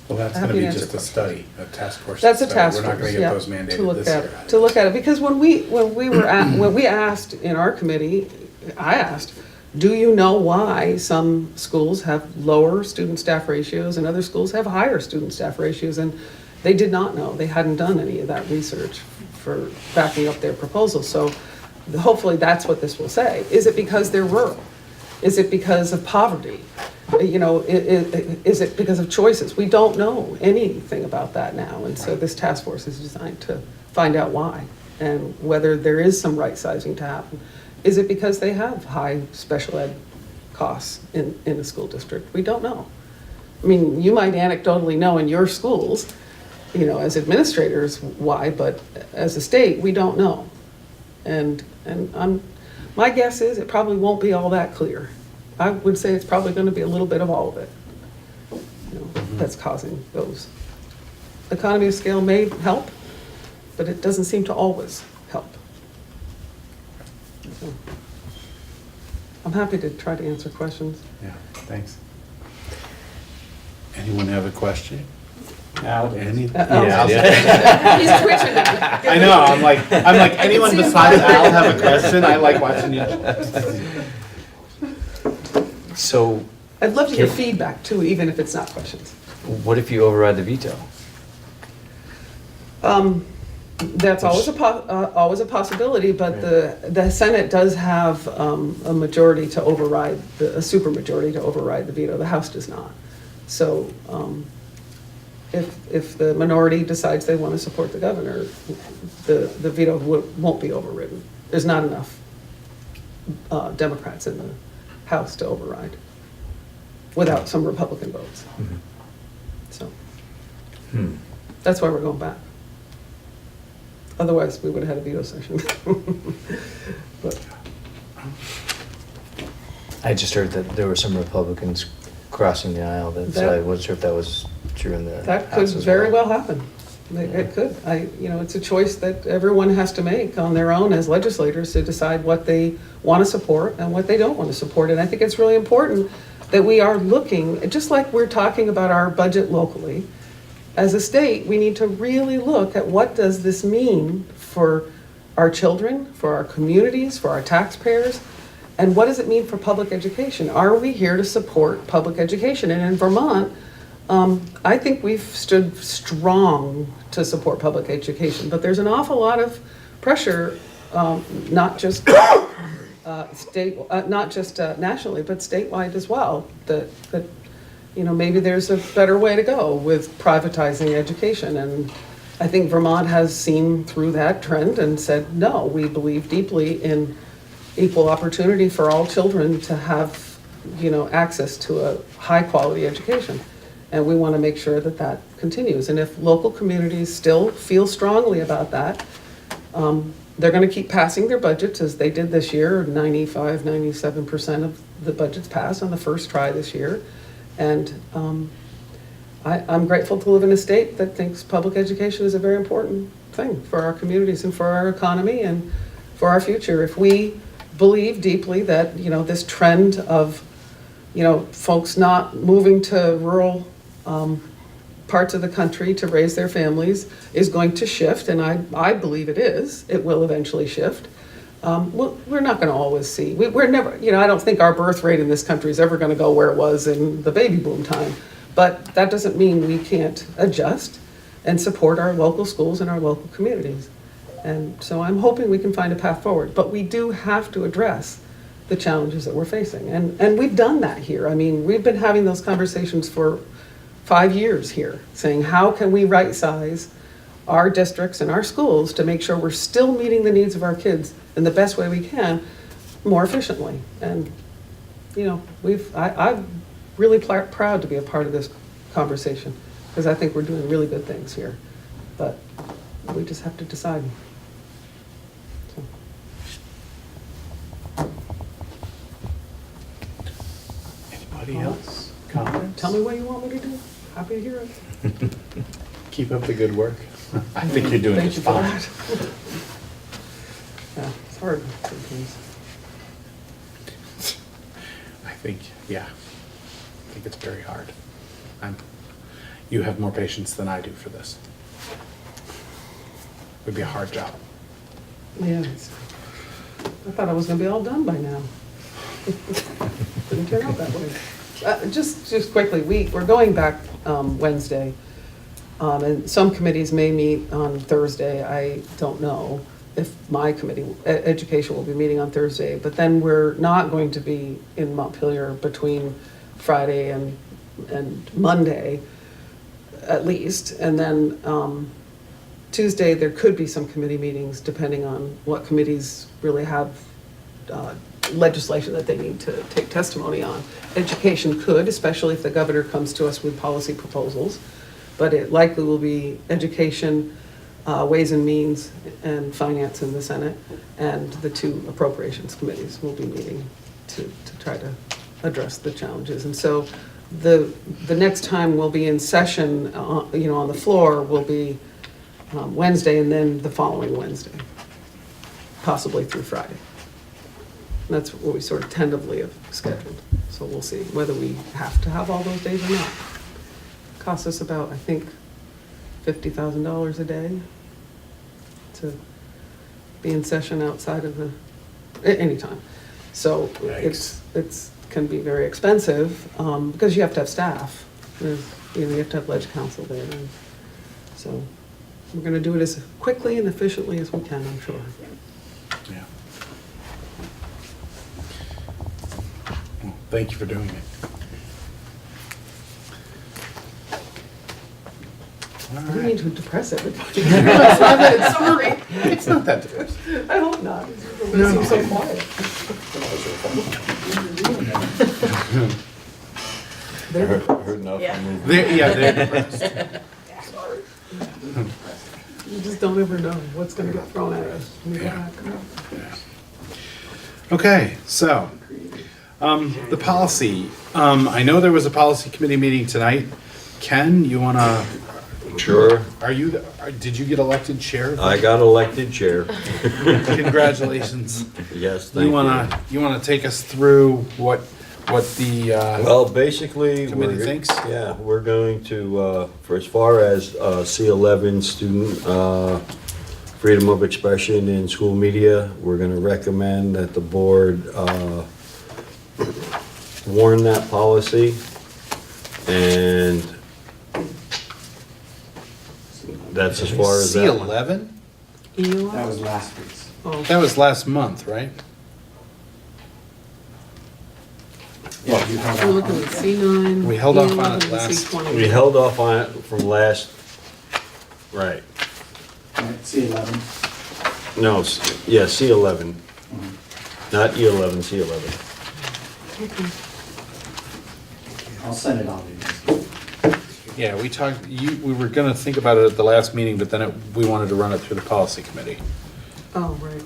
Well, that's going to be just a study, a task force. that's a study. task We're not going force, to yeah, get those mandated this year. to look at it, because when we asked in our committee, I asked, do you know why some schools have lower student-staff ratios and other schools have higher student-staff ratios? And they did not know. They hadn't done any of that research for backing up their proposal. So hopefully that's what this will say. Is it because they're rural? Is it because of poverty? Is it because of choices? We don't know anything about that now. And so this task force is designed to find out why and whether there is some right sizing to happen. Is it because they have high special ed costs in a school district? We don't know. I mean, you might anecdotally know in your schools, as administrators why, but as a state, we don't know. And my guess is it probably won't be all that clear. I would say it's probably going to be a little bit of all of it, that's causing those. Economy of scale may help, but it doesn't seem to always help. So, I'm happy to try to answer questions. Yeah, thanks. Anyone have a question? Any? He's Yeah. twitching. I know, I'm like, anyone see his besides body. Al have a question? I like watching you. So I'd love to hear feedback too, even if it's not questions. what if you override the veto? That's always always a possibility, but the Senate does have a majority to override, a supermajority to override the veto. The House does not. So if the minority decides they want to support the governor, the veto won't be overridden. There's not enough Democrats in the House to override without some Republican votes. So that's why we're going back. Otherwise, we would have had a veto session. But I just heard that there were some Republicans crossing the aisle, so I wasn't sure if that was true in the that could House as very well happen. It could. It's a choice that everyone has to make on their own as legislators to decide what they want to support and what they don't want to support. And I think it's really important that we are looking, just like we're talking about our budget locally, as a state, we need to really look at what does this mean for our children, for our communities, for our taxpayers, and what does it mean for public education? Are we here to support public education? And in Vermont, I think we've stood strong to support public education, but there's an awful lot of pressure, not just nationally, but statewide as well, that maybe there's a better way to go with privatizing education. And I think Vermont has seen through that trend and said, no, we believe deeply in equal opportunity for all children to have, access to a high quality education. And we want to make sure that that continues. And if local communities still feel strongly about that, they're going to keep passing their budgets as they did this year. 97% of the budgets passed on the first try this year. And I'm grateful to live in a state that thinks public education is a very important thing for our communities and for our economy and for our future. If we believe deeply that, this trend of, folks not moving to rural parts of the country to raise their families is going to shift, and I believe it will eventually shift. We're not going to always see. We're never, I don't think our birth rate in this country is ever going to go where it was in the baby boom time. But that doesn't mean we can't adjust and support our local schools and our local communities. And so I'm hoping we can find a path forward. But we do have to address the challenges that we're facing. And we've done that here. I mean, we've been having those conversations for 5 years here, saying how can we right-size our districts and our schools to make sure we're still meeting the needs of our kids in the best way we can, more efficiently. And, I'm really proud to be a part of this conversation because I think we're doing really good things here. But we just have to decide. So. Anybody else? Comments? Tell me what you want me to do. Happy to hear it. Keep up the good work. I think you're doing Thank just you for fine. that. Yeah, it's hard sometimes. I think it's very hard. You have more patience than I do for this. It would be a hard job. Yeah, I thought I was gonna be all done by now. Didn't turn out that way. Just quickly, we're going back Wednesday, and some committees may meet on Thursday. I don't know if my committee, education, will be meeting on Thursday, but then we're not going to be in Montpelier between Friday and Monday, at least. And then Tuesday, there could be some committee meetings depending on what committees really have legislation that they need to take testimony on. Education could, especially if the governor comes to us with policy proposals, but it likely will be education, Ways and Means, and Finance in the Senate, and the two appropriations committees will be meeting to try to address the challenges. And so the next time we'll be in session, on the floor will be Wednesday, and then the following Wednesday, possibly through Friday. And that's what we sort of tentatively have scheduled. So we'll see whether we have to have all those days or not. Costs us about, I think, $50,000 a day to be in session outside of anytime. So it's can be very expensive because you have to have staff. You have to have ledge counsel there. And so We're gonna do it as quickly and efficiently as we can, I'm sure. Yeah. Well, thank you for doing it. All I don't right. mean to depress everybody. It's not that it's summary. It's not that depressing. I hope not. It seems so quiet. Heard enough. Yeah. They're depressed. You just don't ever know what's gonna get thrown at us. Yeah. Okay, so, the policy, I know there was a policy committee meeting tonight. Ken, you wanna, Sure. did you get elected chair? I got elected chair. Congratulations. Yes, thank You wanna take us through what the, Well, basically, Committee thinks? Yeah, we're going to, for as far as C11 student freedom of expression in school media, we're going to recommend that the board warn that policy, and that's as far as that one. C11? That was last week's. That was last month, right? Yeah, you held We're off looking on at C9. We held off on it E11, and last- C20. We held off on it from last, right, C11. no, yeah, C11, not E11, C11. I'll send it on to you. Yeah, we were gonna think about it at the last meeting, but then we wanted to run it through the policy committee. Oh, right.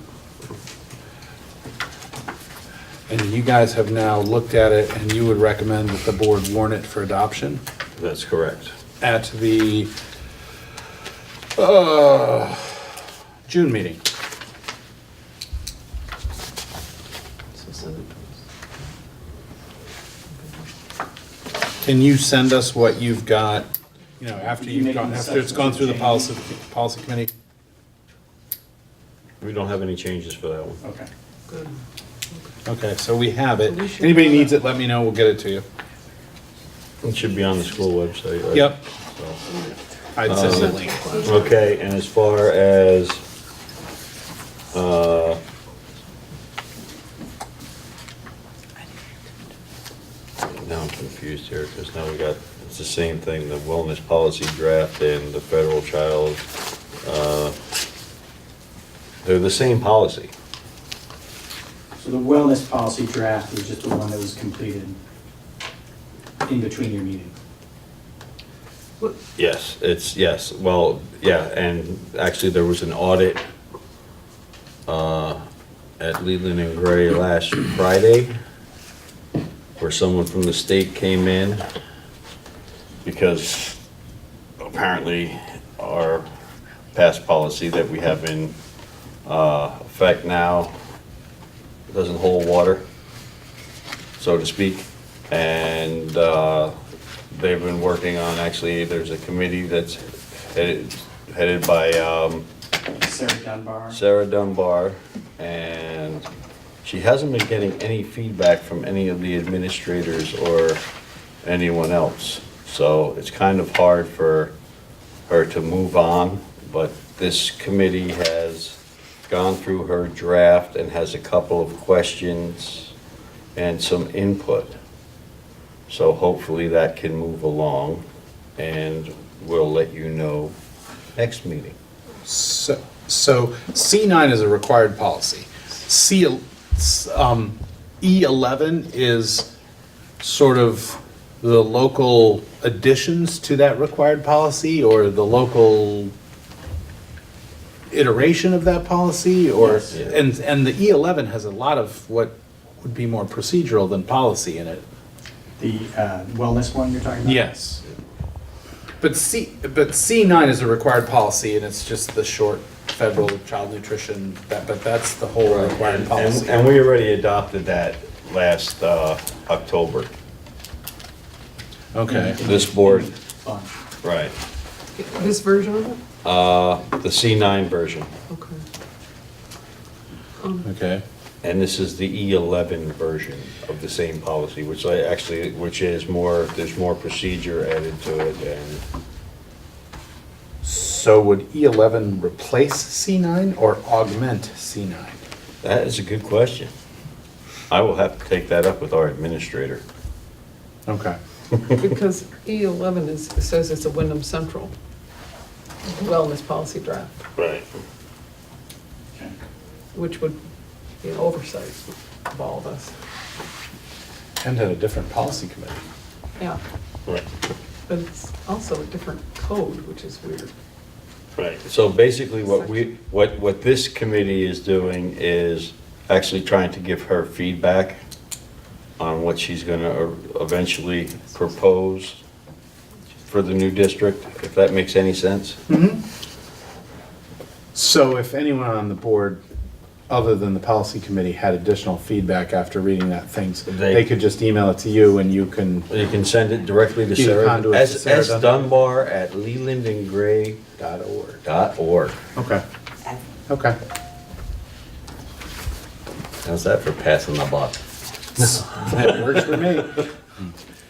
And you guys have now looked at it, and you would recommend that the board warn it for adoption That's correct. at the June meeting. So send it to us. Can you send us what you've got, after You make any after it's gone through the substantive policy committee? We don't have any changes for that one. Okay. Good. Okay, so we have it. So we should Anybody have needs it. it, let me know, we'll get it to you. It should be on the school website, right? Yep, So, I'd send the link. Okay, and as far as, now I'm confused here, because now we got, it's the same thing, the wellness policy draft and the federal child, they're the same policy. So the wellness policy draft was just the one that was completed in between your meeting. Yes, yes, well, yeah, and actually there was an audit at Leland and Gray last Friday, where someone from the state came in, because apparently our past policy that we have in effect now doesn't hold water, so to speak, and they've been working on, actually, there's a committee that's headed by Sarah Dunbar. Sarah Dunbar, and she hasn't been getting any feedback from any of the administrators or anyone else. So it's kind of hard for her to move on, but this committee has gone through her draft and has a couple of questions and some input. So hopefully that can move along, and we'll let you know next meeting. So C9 is a required policy. E11 is sort of the local additions to that required policy, or the local iteration of that policy, or, Yes. and the E11 has a lot of what would be more procedural than policy in it. The wellness one you're talking about? Yes. But C9 is a required policy, and it's just the short federal child nutrition, but that's the whole required policy. And we already adopted that last October. Okay. This board, Bunch. right, This version of it? the C9 version, Okay. Okay. and this is the E11 version of the same policy, which is more, there's more procedure added to it, and So would E11 replace C9 or augment C9? That is a good question. I will have to take that up with our administrator. Okay. Because E11 says it's a Wyndham Central wellness policy draft, Right. which would be an oversight of all of us. And had a different policy committee. Yeah, Right. but it's also a different code, which is weird. Right. So basically what this committee is doing is actually trying to give her feedback on what she's gonna eventually propose for the new district, if that makes any sense. So if anyone on the board, other than the policy committee, had additional feedback after reading that things, they could just email it to you and you can, You can send it directly to Be the Sarah, conduit to S. Sarah S. Dunbar at lelandandgray.org. okay. Okay. How's that for passing the buck? That works for me.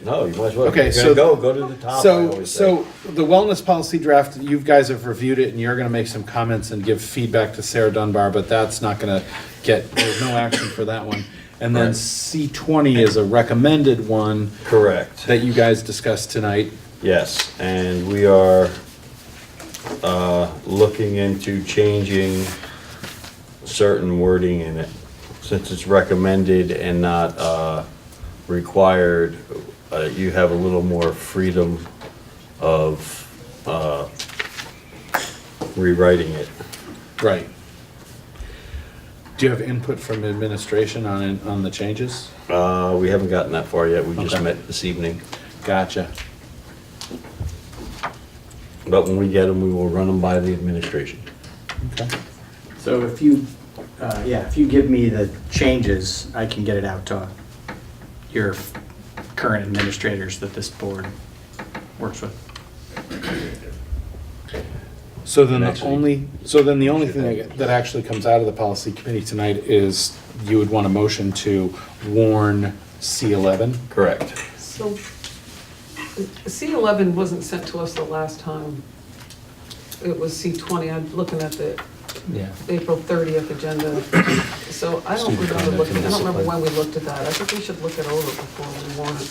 No, you might as well. Okay, If so- you're gonna go to the top, I So, always say. so the wellness policy draft, you guys have reviewed it and you're gonna make some comments and give feedback to Sarah Dunbar, but that's not gonna there's no action for that one. And then Right. C20 is a recommended one Correct. that you guys discussed tonight. Yes, and we are looking into changing certain wording in it. Since it's recommended and not required, you have a little more freedom of rewriting it. Right. Do you have input from administration on the changes? We haven't gotten that far yet, we just Okay. met this evening. Gotcha. But when we get them, we will run them by the administration. Okay. So if you, if you give me the changes, I can get it out to your current administrators that this board works with. So then Next week. the only thing that actually comes out of the policy committee tonight is you would want a motion to warn C11? Correct. So C11 wasn't sent to us the last time. It was C20. I'm looking at the Yeah. April 30th agenda. So I don't Student remember conduct looking, and I don't remember discipline. when we looked at that. I think we should look it over before we warn it.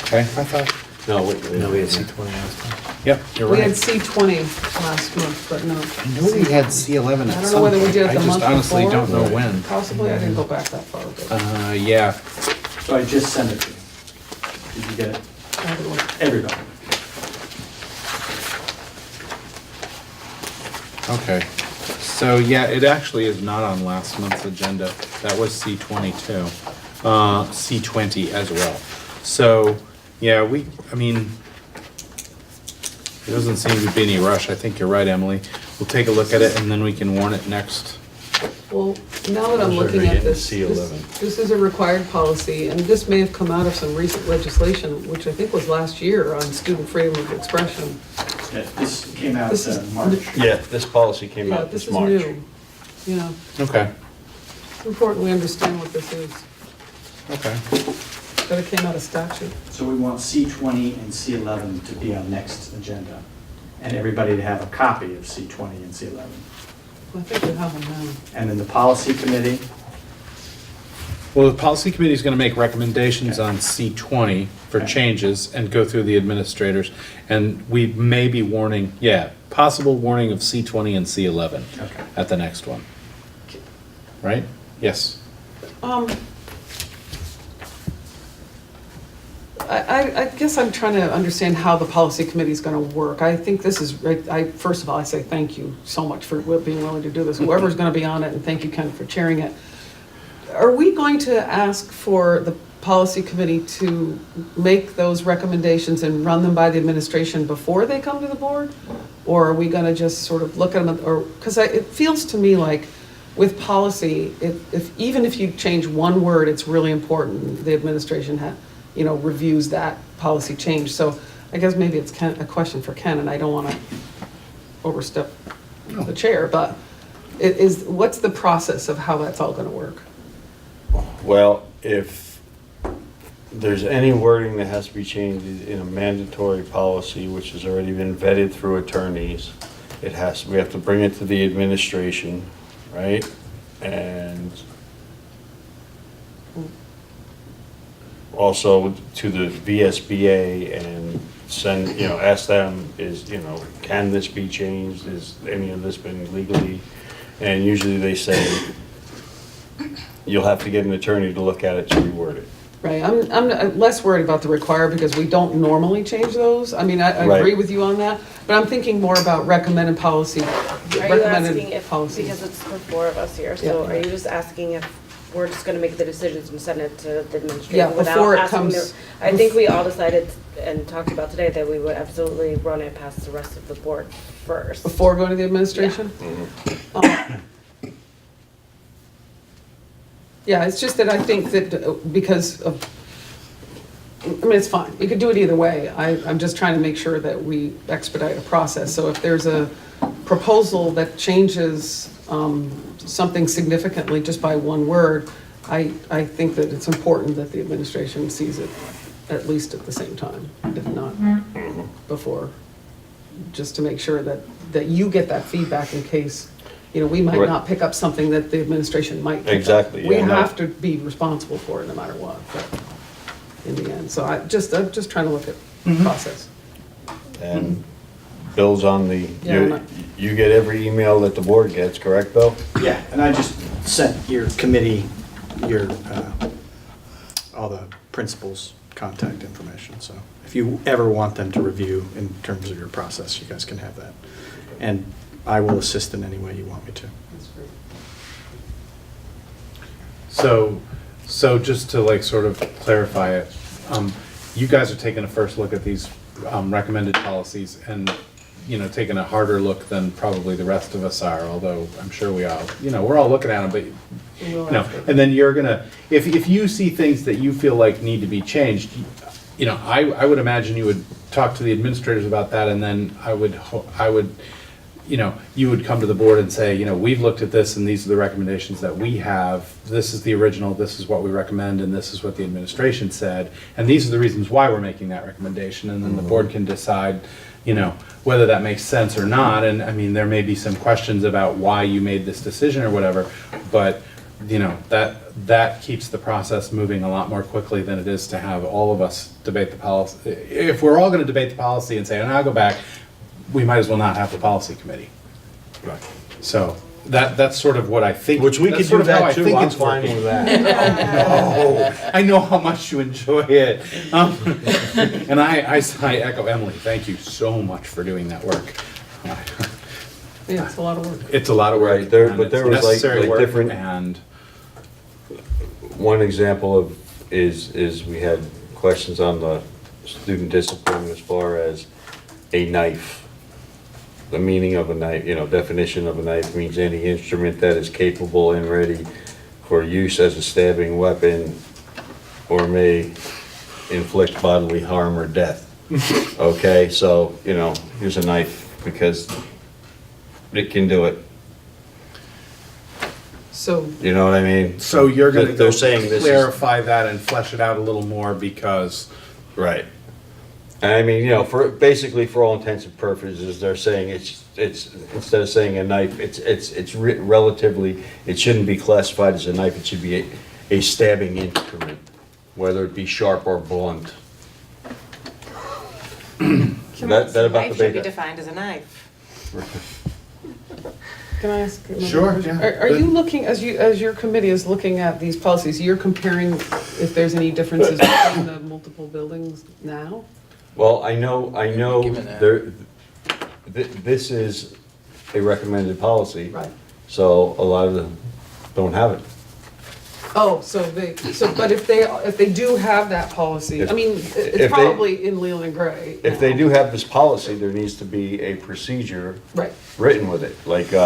Okay, I thought, No, No, we had C20 last time. yep, you're We had right. C20 last month, but no. I know we had C11 I at don't know some whether we point. did it I the month just honestly before. don't know when. Possibly, I didn't go back that far, but Yeah, So I just sent it to you. Did you get it? I don't know. Everybody. okay. So, yeah, it actually is not on last month's agenda. That was C22. C20 as well. So, yeah, I mean, there doesn't seem to be any rush. I think you're right, Emily. We'll take a look at it and then we can warn it next. Well, now that I'm Those are looking gonna at get this, C11. this is a required policy, and this may have come out of some recent legislation, which I think was last year, on student freedom of expression. Yeah, this came out This is- in March. Yeah, this policy came Yeah, out this this is March. new. Yeah, Okay, it's important we understand what this is, okay. that it came out of statute. So we want C20 and C11 to be on next agenda, and everybody to have a copy of C20 and C11. I think we have them now. And then the policy committee, Well, the policy committee is gonna make recommendations on C20 for Okay. changes and go through the administrators. And we may be warning, possible warning of C20 and C11 Okay. at the next one. Right? Yes. I guess I'm trying to understand how the policy committee is going to work. I think this is, first of all, I say thank you so much for being willing to do this, whoever's going to be on it, and thank you, Ken, for chairing it. Are we going to ask for the policy committee to make those recommendations and run them by the administration before they come to the board? Or are we going to just sort of look at them, or, because it feels to me like with policy, even if you change one word, it's really important the administration reviews that policy change. So I guess maybe it's a question for Ken, and I don't want to overstep the chair, but what's the process of how that's all going to work? Well, if there's any wording that has to be changed in a mandatory policy, which has already been vetted through attorneys, we have to bring it to the administration, right? And also to the VSBA and send, ask them, can this be changed? Is any of this been legally? And usually they say, you'll have to get an attorney to look at it to reword it. Right, I'm less worried about the require because we don't normally change those. I mean, I Right. agree with you on that, but I'm thinking more about recommended policy. Are you asking recommended if, policies. because it's the four of us here, so Yeah. are you just asking if we're just gonna make the decisions and send it to the administrator? Yeah, without before it asking comes- I think we all decided and talked about today that we would absolutely run it past the rest of the board first. Before going to the administration? Yeah, it's just that I think that because of, I mean, it's fine, we could do it either way. I'm just trying to make sure that we expedite a process. So if there's a proposal that changes something significantly just by one word, I think that it's important that the administration sees it at least at the same time, if not before, just to make sure that you get that feedback in case, we might Right. not pick up something that the administration might pick up. Exactly, We yeah, no. have to be responsible for it no matter what, but in the end. So I'm just trying to look at Mm-hmm. process. And Bill's on the, Yeah. you get every email that the board gets, correct, Bill? Yeah, and I just sent your committee, all the principals' contact information, so if you ever want them to review in terms of your process, you guys can have that. And I will assist in any way you want me to. That's great. So just to like sort of clarify it, you guys are taking a first look at these recommended policies and, taking a harder look than probably the rest of us are, although I'm sure we all, we're all looking at them, but, and then you're gonna, if you see things that you feel like need to be changed, I would imagine you would talk to the administrators about that, and then I would, you would come to the board and say, we've looked at this and these are the recommendations that we have. This is the original, this is what we recommend, and this is what the administration said. And these are the reasons why we're making that recommendation. And then the board can decide, whether that makes sense or not. And I mean, there may be some questions about why you made this decision or whatever, but that keeps the process moving a lot more quickly than it is to have all of us debate the policy. If we're all gonna debate the policy and say, and I'll go back, we might as well not have the policy committee. Right. So that's sort of what I think. Which we that's could sort do of how that I too, think I'm it's fine working. with that. Oh, I know how much you enjoy it. And I echo Emily, thank you so much for doing that work. Yeah, it's a lot of work. It's a lot of work. Right, there- and but there it's was, like- necessary like work, different- And, One example of, is we had questions on the student discipline as far as a knife. The meaning of a knife, definition of a knife means any instrument that is capable and ready for use as a stabbing weapon or may inflict bodily harm or death. Okay, so, here's a knife because it can do it. So, You know what I mean? so you're gonna They're go saying this is- clarify that and flesh it out a little more because, Right. And I mean, basically for all intents and purposes, they're saying it's, instead of saying a knife, it's relatively, it shouldn't be classified as a knife, it should be a stabbing instrument, whether it be sharp or blunt. That about Knife the should be big. defined as a knife. can I ask? another Sure, question? yeah. Are you looking, as your committee is looking at these policies, you're comparing if there's any differences between the multiple buildings now? Well, I know there, this is a recommended policy. Right. So a lot of them don't have it. Oh, but if they do have that policy, I mean, If they- it's probably in Leland and Gray. If they now. do have this policy, there needs to be a procedure Right, written with it. Like, you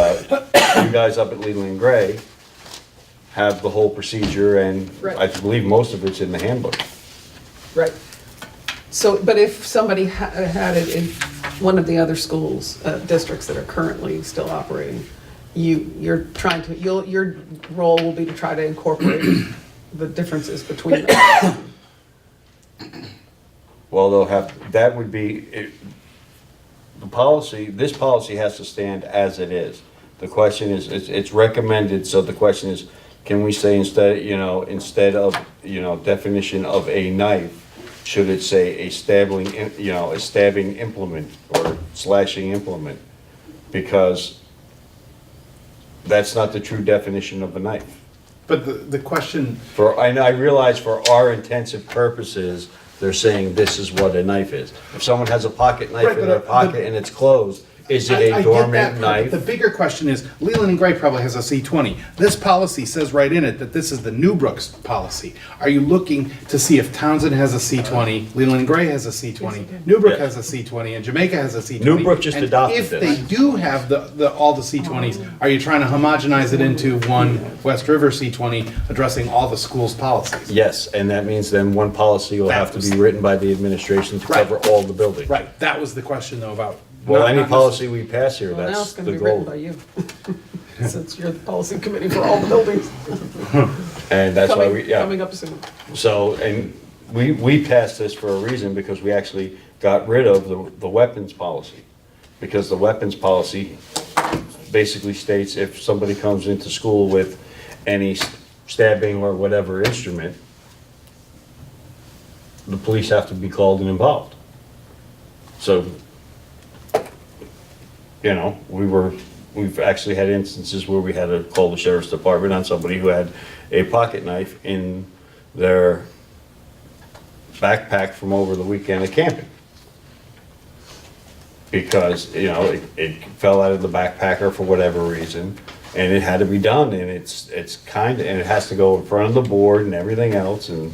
guys up at Leland and Gray have the whole procedure, and I Right. believe most of it's in the handbook. right. So, but if somebody had it in one of the other schools, districts that are currently still operating, your role will be to try to incorporate the differences between them. Well, they'll have, that would be, the policy, this policy has to stand as it is. The question is, it's recommended, so the question is, can we say instead of, definition of a knife, should it say a stabbing, a stabbing implement or slashing implement? Because that's not the true definition of a knife. But the question, I realize for our intensive purposes, they're saying this is what a knife is. If someone has a pocket knife Right, in but, their pocket and it's closed, is it I a get dormant that part, but the knife? bigger question is, Leland and Gray probably has a C20. This policy says right in it that this is the New Brooks policy. Are you looking to see if Townsend has a C20, Leland and Gray has a C20, Newbrook Yeah. has a C20, and Jamaica has a C20? Newbrook just And adopted if this. they do have all the C20s, are you trying to homogenize it into one West River C20 addressing all the schools' policies? Yes, and that means then one policy will have to be written by the administration to Right. cover all the buildings. Right, that was the question though about. Well, not- any not policy we pass here, Well, now that's it's gonna the be written goal. by you, since you're the policy committee for all the buildings. And that's why we, Coming yeah. up soon. So, and we passed this for a reason, because we actually got rid of the weapons policy. Because the weapons policy basically states if somebody comes into school with any stabbing or whatever instrument, the police have to be called and involved. So, we've actually had instances where we had to call the sheriff's department on somebody who had a pocket knife in their backpack from over the weekend at camping. Because, it fell out of the backpacker for whatever reason, and it had to be done, and it's and it has to go in front of the board and everything else, and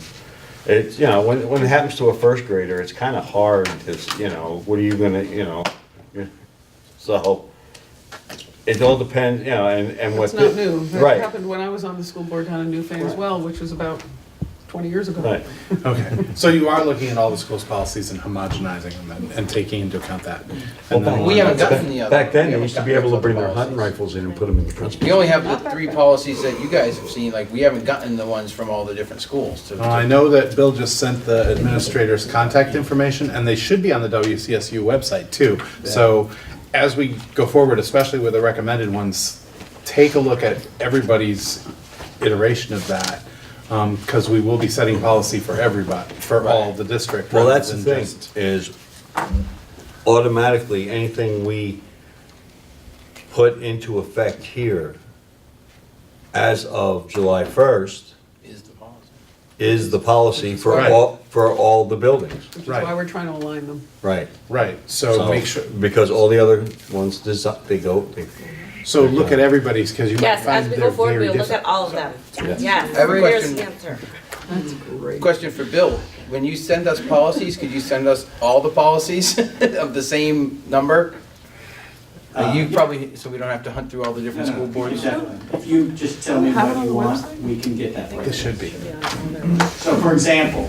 it's, when it happens to a first grader, it's kind of hard to, what are you gonna, so, it all depends, and what. It's not new. That Right, happened when I was on the school board down in Newfane as well, which was about 20 years ago. right. Okay, so you are looking at all the schools' policies and homogenizing them and taking into account that. And then we haven't gotten the other. Back then, we they haven't used to gotten be able to those bring other their hunting policies. rifles in and put them in the principal's. We only have the 3 policies that you guys have seen, like, we haven't gotten the ones from all the different schools to. I know that Bill just sent the administrator's contact information, and they should be on the WCSU website too. So as we go forward, especially with the recommended ones, take a look at everybody's iteration of that. Because we will be setting policy for everybody, for all the district. Well, rather that's the than thing, just- is automatically, anything we put into effect here as of July 1st Is the policy. is the policy for Right. all the buildings. Which is Right. why we're trying to align them. Right. Right, so make sure, Because all the other ones, they go, so look at everybody's, because you might Yes, as find we they're go forward, very we'll look at different. all of them. Yes, I have a here's question. the answer. That's great. Question for Bill, when you send us policies, could you send us all the policies of the same number? You probably, so we don't have to hunt through all the different school boards? If you just tell me Have it what on you the want, website? we can get that for you. This should be. So for example,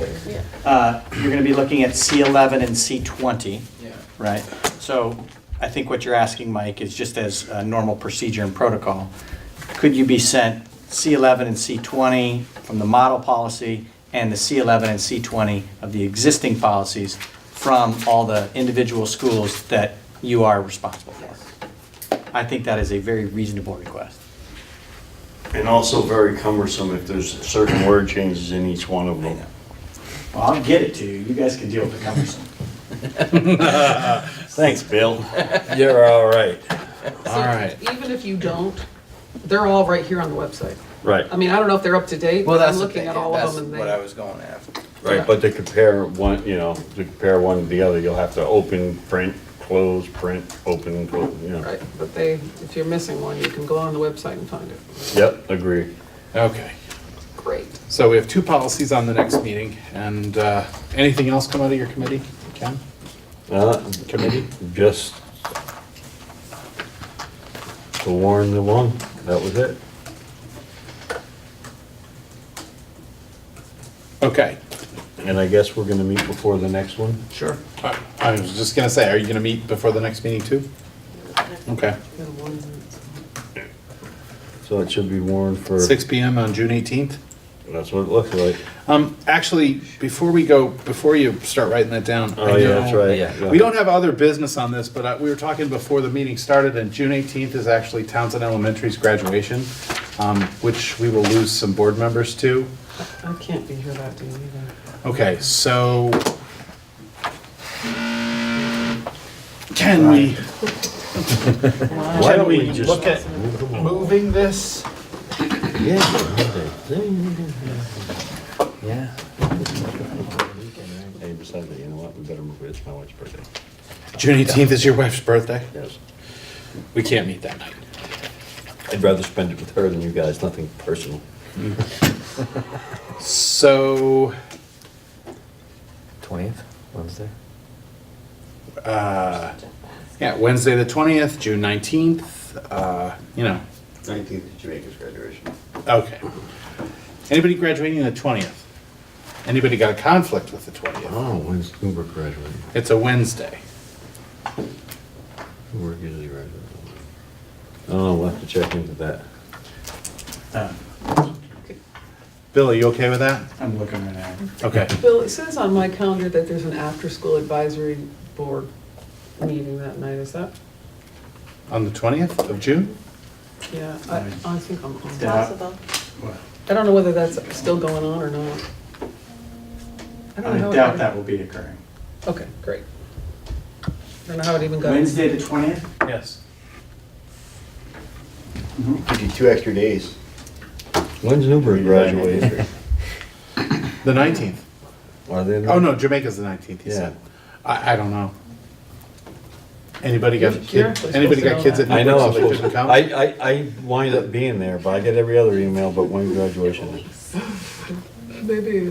you're gonna be looking at C11 and C20, Yeah. right? So I think what you're asking, Mike, is just as a normal procedure and protocol, could you be sent C11 and C20 from the model policy and the C11 and C20 of the existing policies from all the individual schools that you are responsible for? I think that is a very reasonable request. and also very cumbersome if there's certain word changes in each one of them. Well, I'll get it to you. You guys can deal with the cumbersome. Thanks, Bill. You're all right. All right. Even if you don't, they're all right here on the website. Right, I mean, I don't know if they're up to date, Well, but I'm that's the looking thing, at all that's of them and what I they, was going after. right, but to compare one to the other, you'll have to open, print, close, print, open, close, right, but they, if you're missing one, you can go on the website and find it. Yep, agree. Okay, Great. so we have 2 policies on the next meeting, and anything else come out of your committee, Ken? Committee, just to warn the one, that was it. Okay. And I guess we're gonna meet before the next one? Sure. I was just gonna say, are you gonna meet before the next meeting too? Okay. Got one. So it should be warned for, 6 PM on June 18th? That's what it looks like. Actually, before you start writing that down. Oh, I yeah, know- that's right. Yeah. We don't have other business on this, but we were talking before the meeting started, and June 18th is actually Townsend Elementary's graduation, which we will lose some board members to. I can't be here that day either. Okay, so can we Why don't we just look at moving this? Yeah. Yeah. Hey, besides that, you know what? We better move it. It's my wife's birthday. June 18th is your wife's birthday? Yes. We can't meet that night. I'd rather spend it with her than you guys. Nothing personal. So, 20th, Wednesday. yeah, Wednesday the 20th, June 19th, 19th is Jamaica's graduation. okay. Anybody graduating the 20th? Anybody got a conflict with the 20th? Oh, when's Newburgh graduating? It's a Wednesday. Newburgh usually graduates. I don't know, we'll have to check into that. Bill, are you okay with that? I'm looking right now. Okay. Bill, it says on my calendar that there's an after-school advisory board meeting that night, is that? On the 20th of June? Yeah, I think I'm on. Possible. I don't know whether that's still going on or not. I don't I know how it- doubt that will be occurring. Okay, great. I don't know how it even goes. Wednesday, the 20th? Yes. Give you 2 extra days. When's Newburgh graduating? The 19th. Are they? Oh, no, Jamaica's the 19th, he Yeah. said. I don't know. Anybody got You're actually anybody supposed to got know kids at that. I know, Newburgh I'm so they couldn't supposed, come? I wind up being there, but I get every other email but when graduation is. Maybe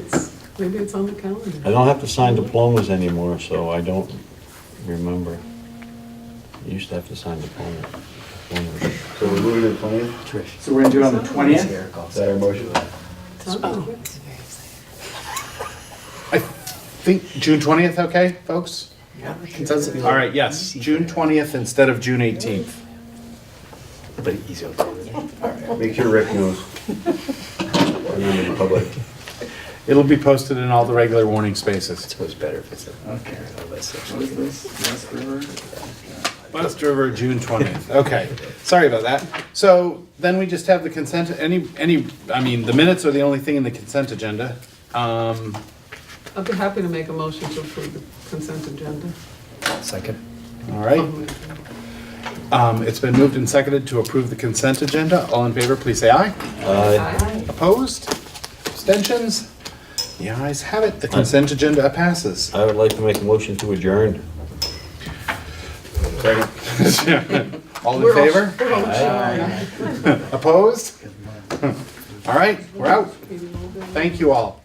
it's on the calendar. I don't have to sign diplomas anymore, so I don't remember. You used to have to sign diplomas. So we're moving to the 20th? So we're gonna do it on the 20th? Is that our motion? It's on here. I think June 20th, okay, folks? Consensus? All right, yes, June 20th instead of June 18th. But he's okay. Make sure Rick knows. Remember the public. It'll be posted in all the regular warning spaces. It's always better if it's a. Okay. What is West River? West River, June 20th. Okay, sorry about that. So then we just have the consent, the minutes are the only thing in the consent agenda. I'd be happy to make a motion to approve the consent agenda. Second. All right. It's been moved and seconded to approve the consent agenda. All in favor, please say aye. Aye. Opposed? Abstentions? The ayes have it. The consent agenda passes. I would like to make a motion to adjourn. All in We're all- favor? we're all shy. Opposed? All right, we're out. Thank you all.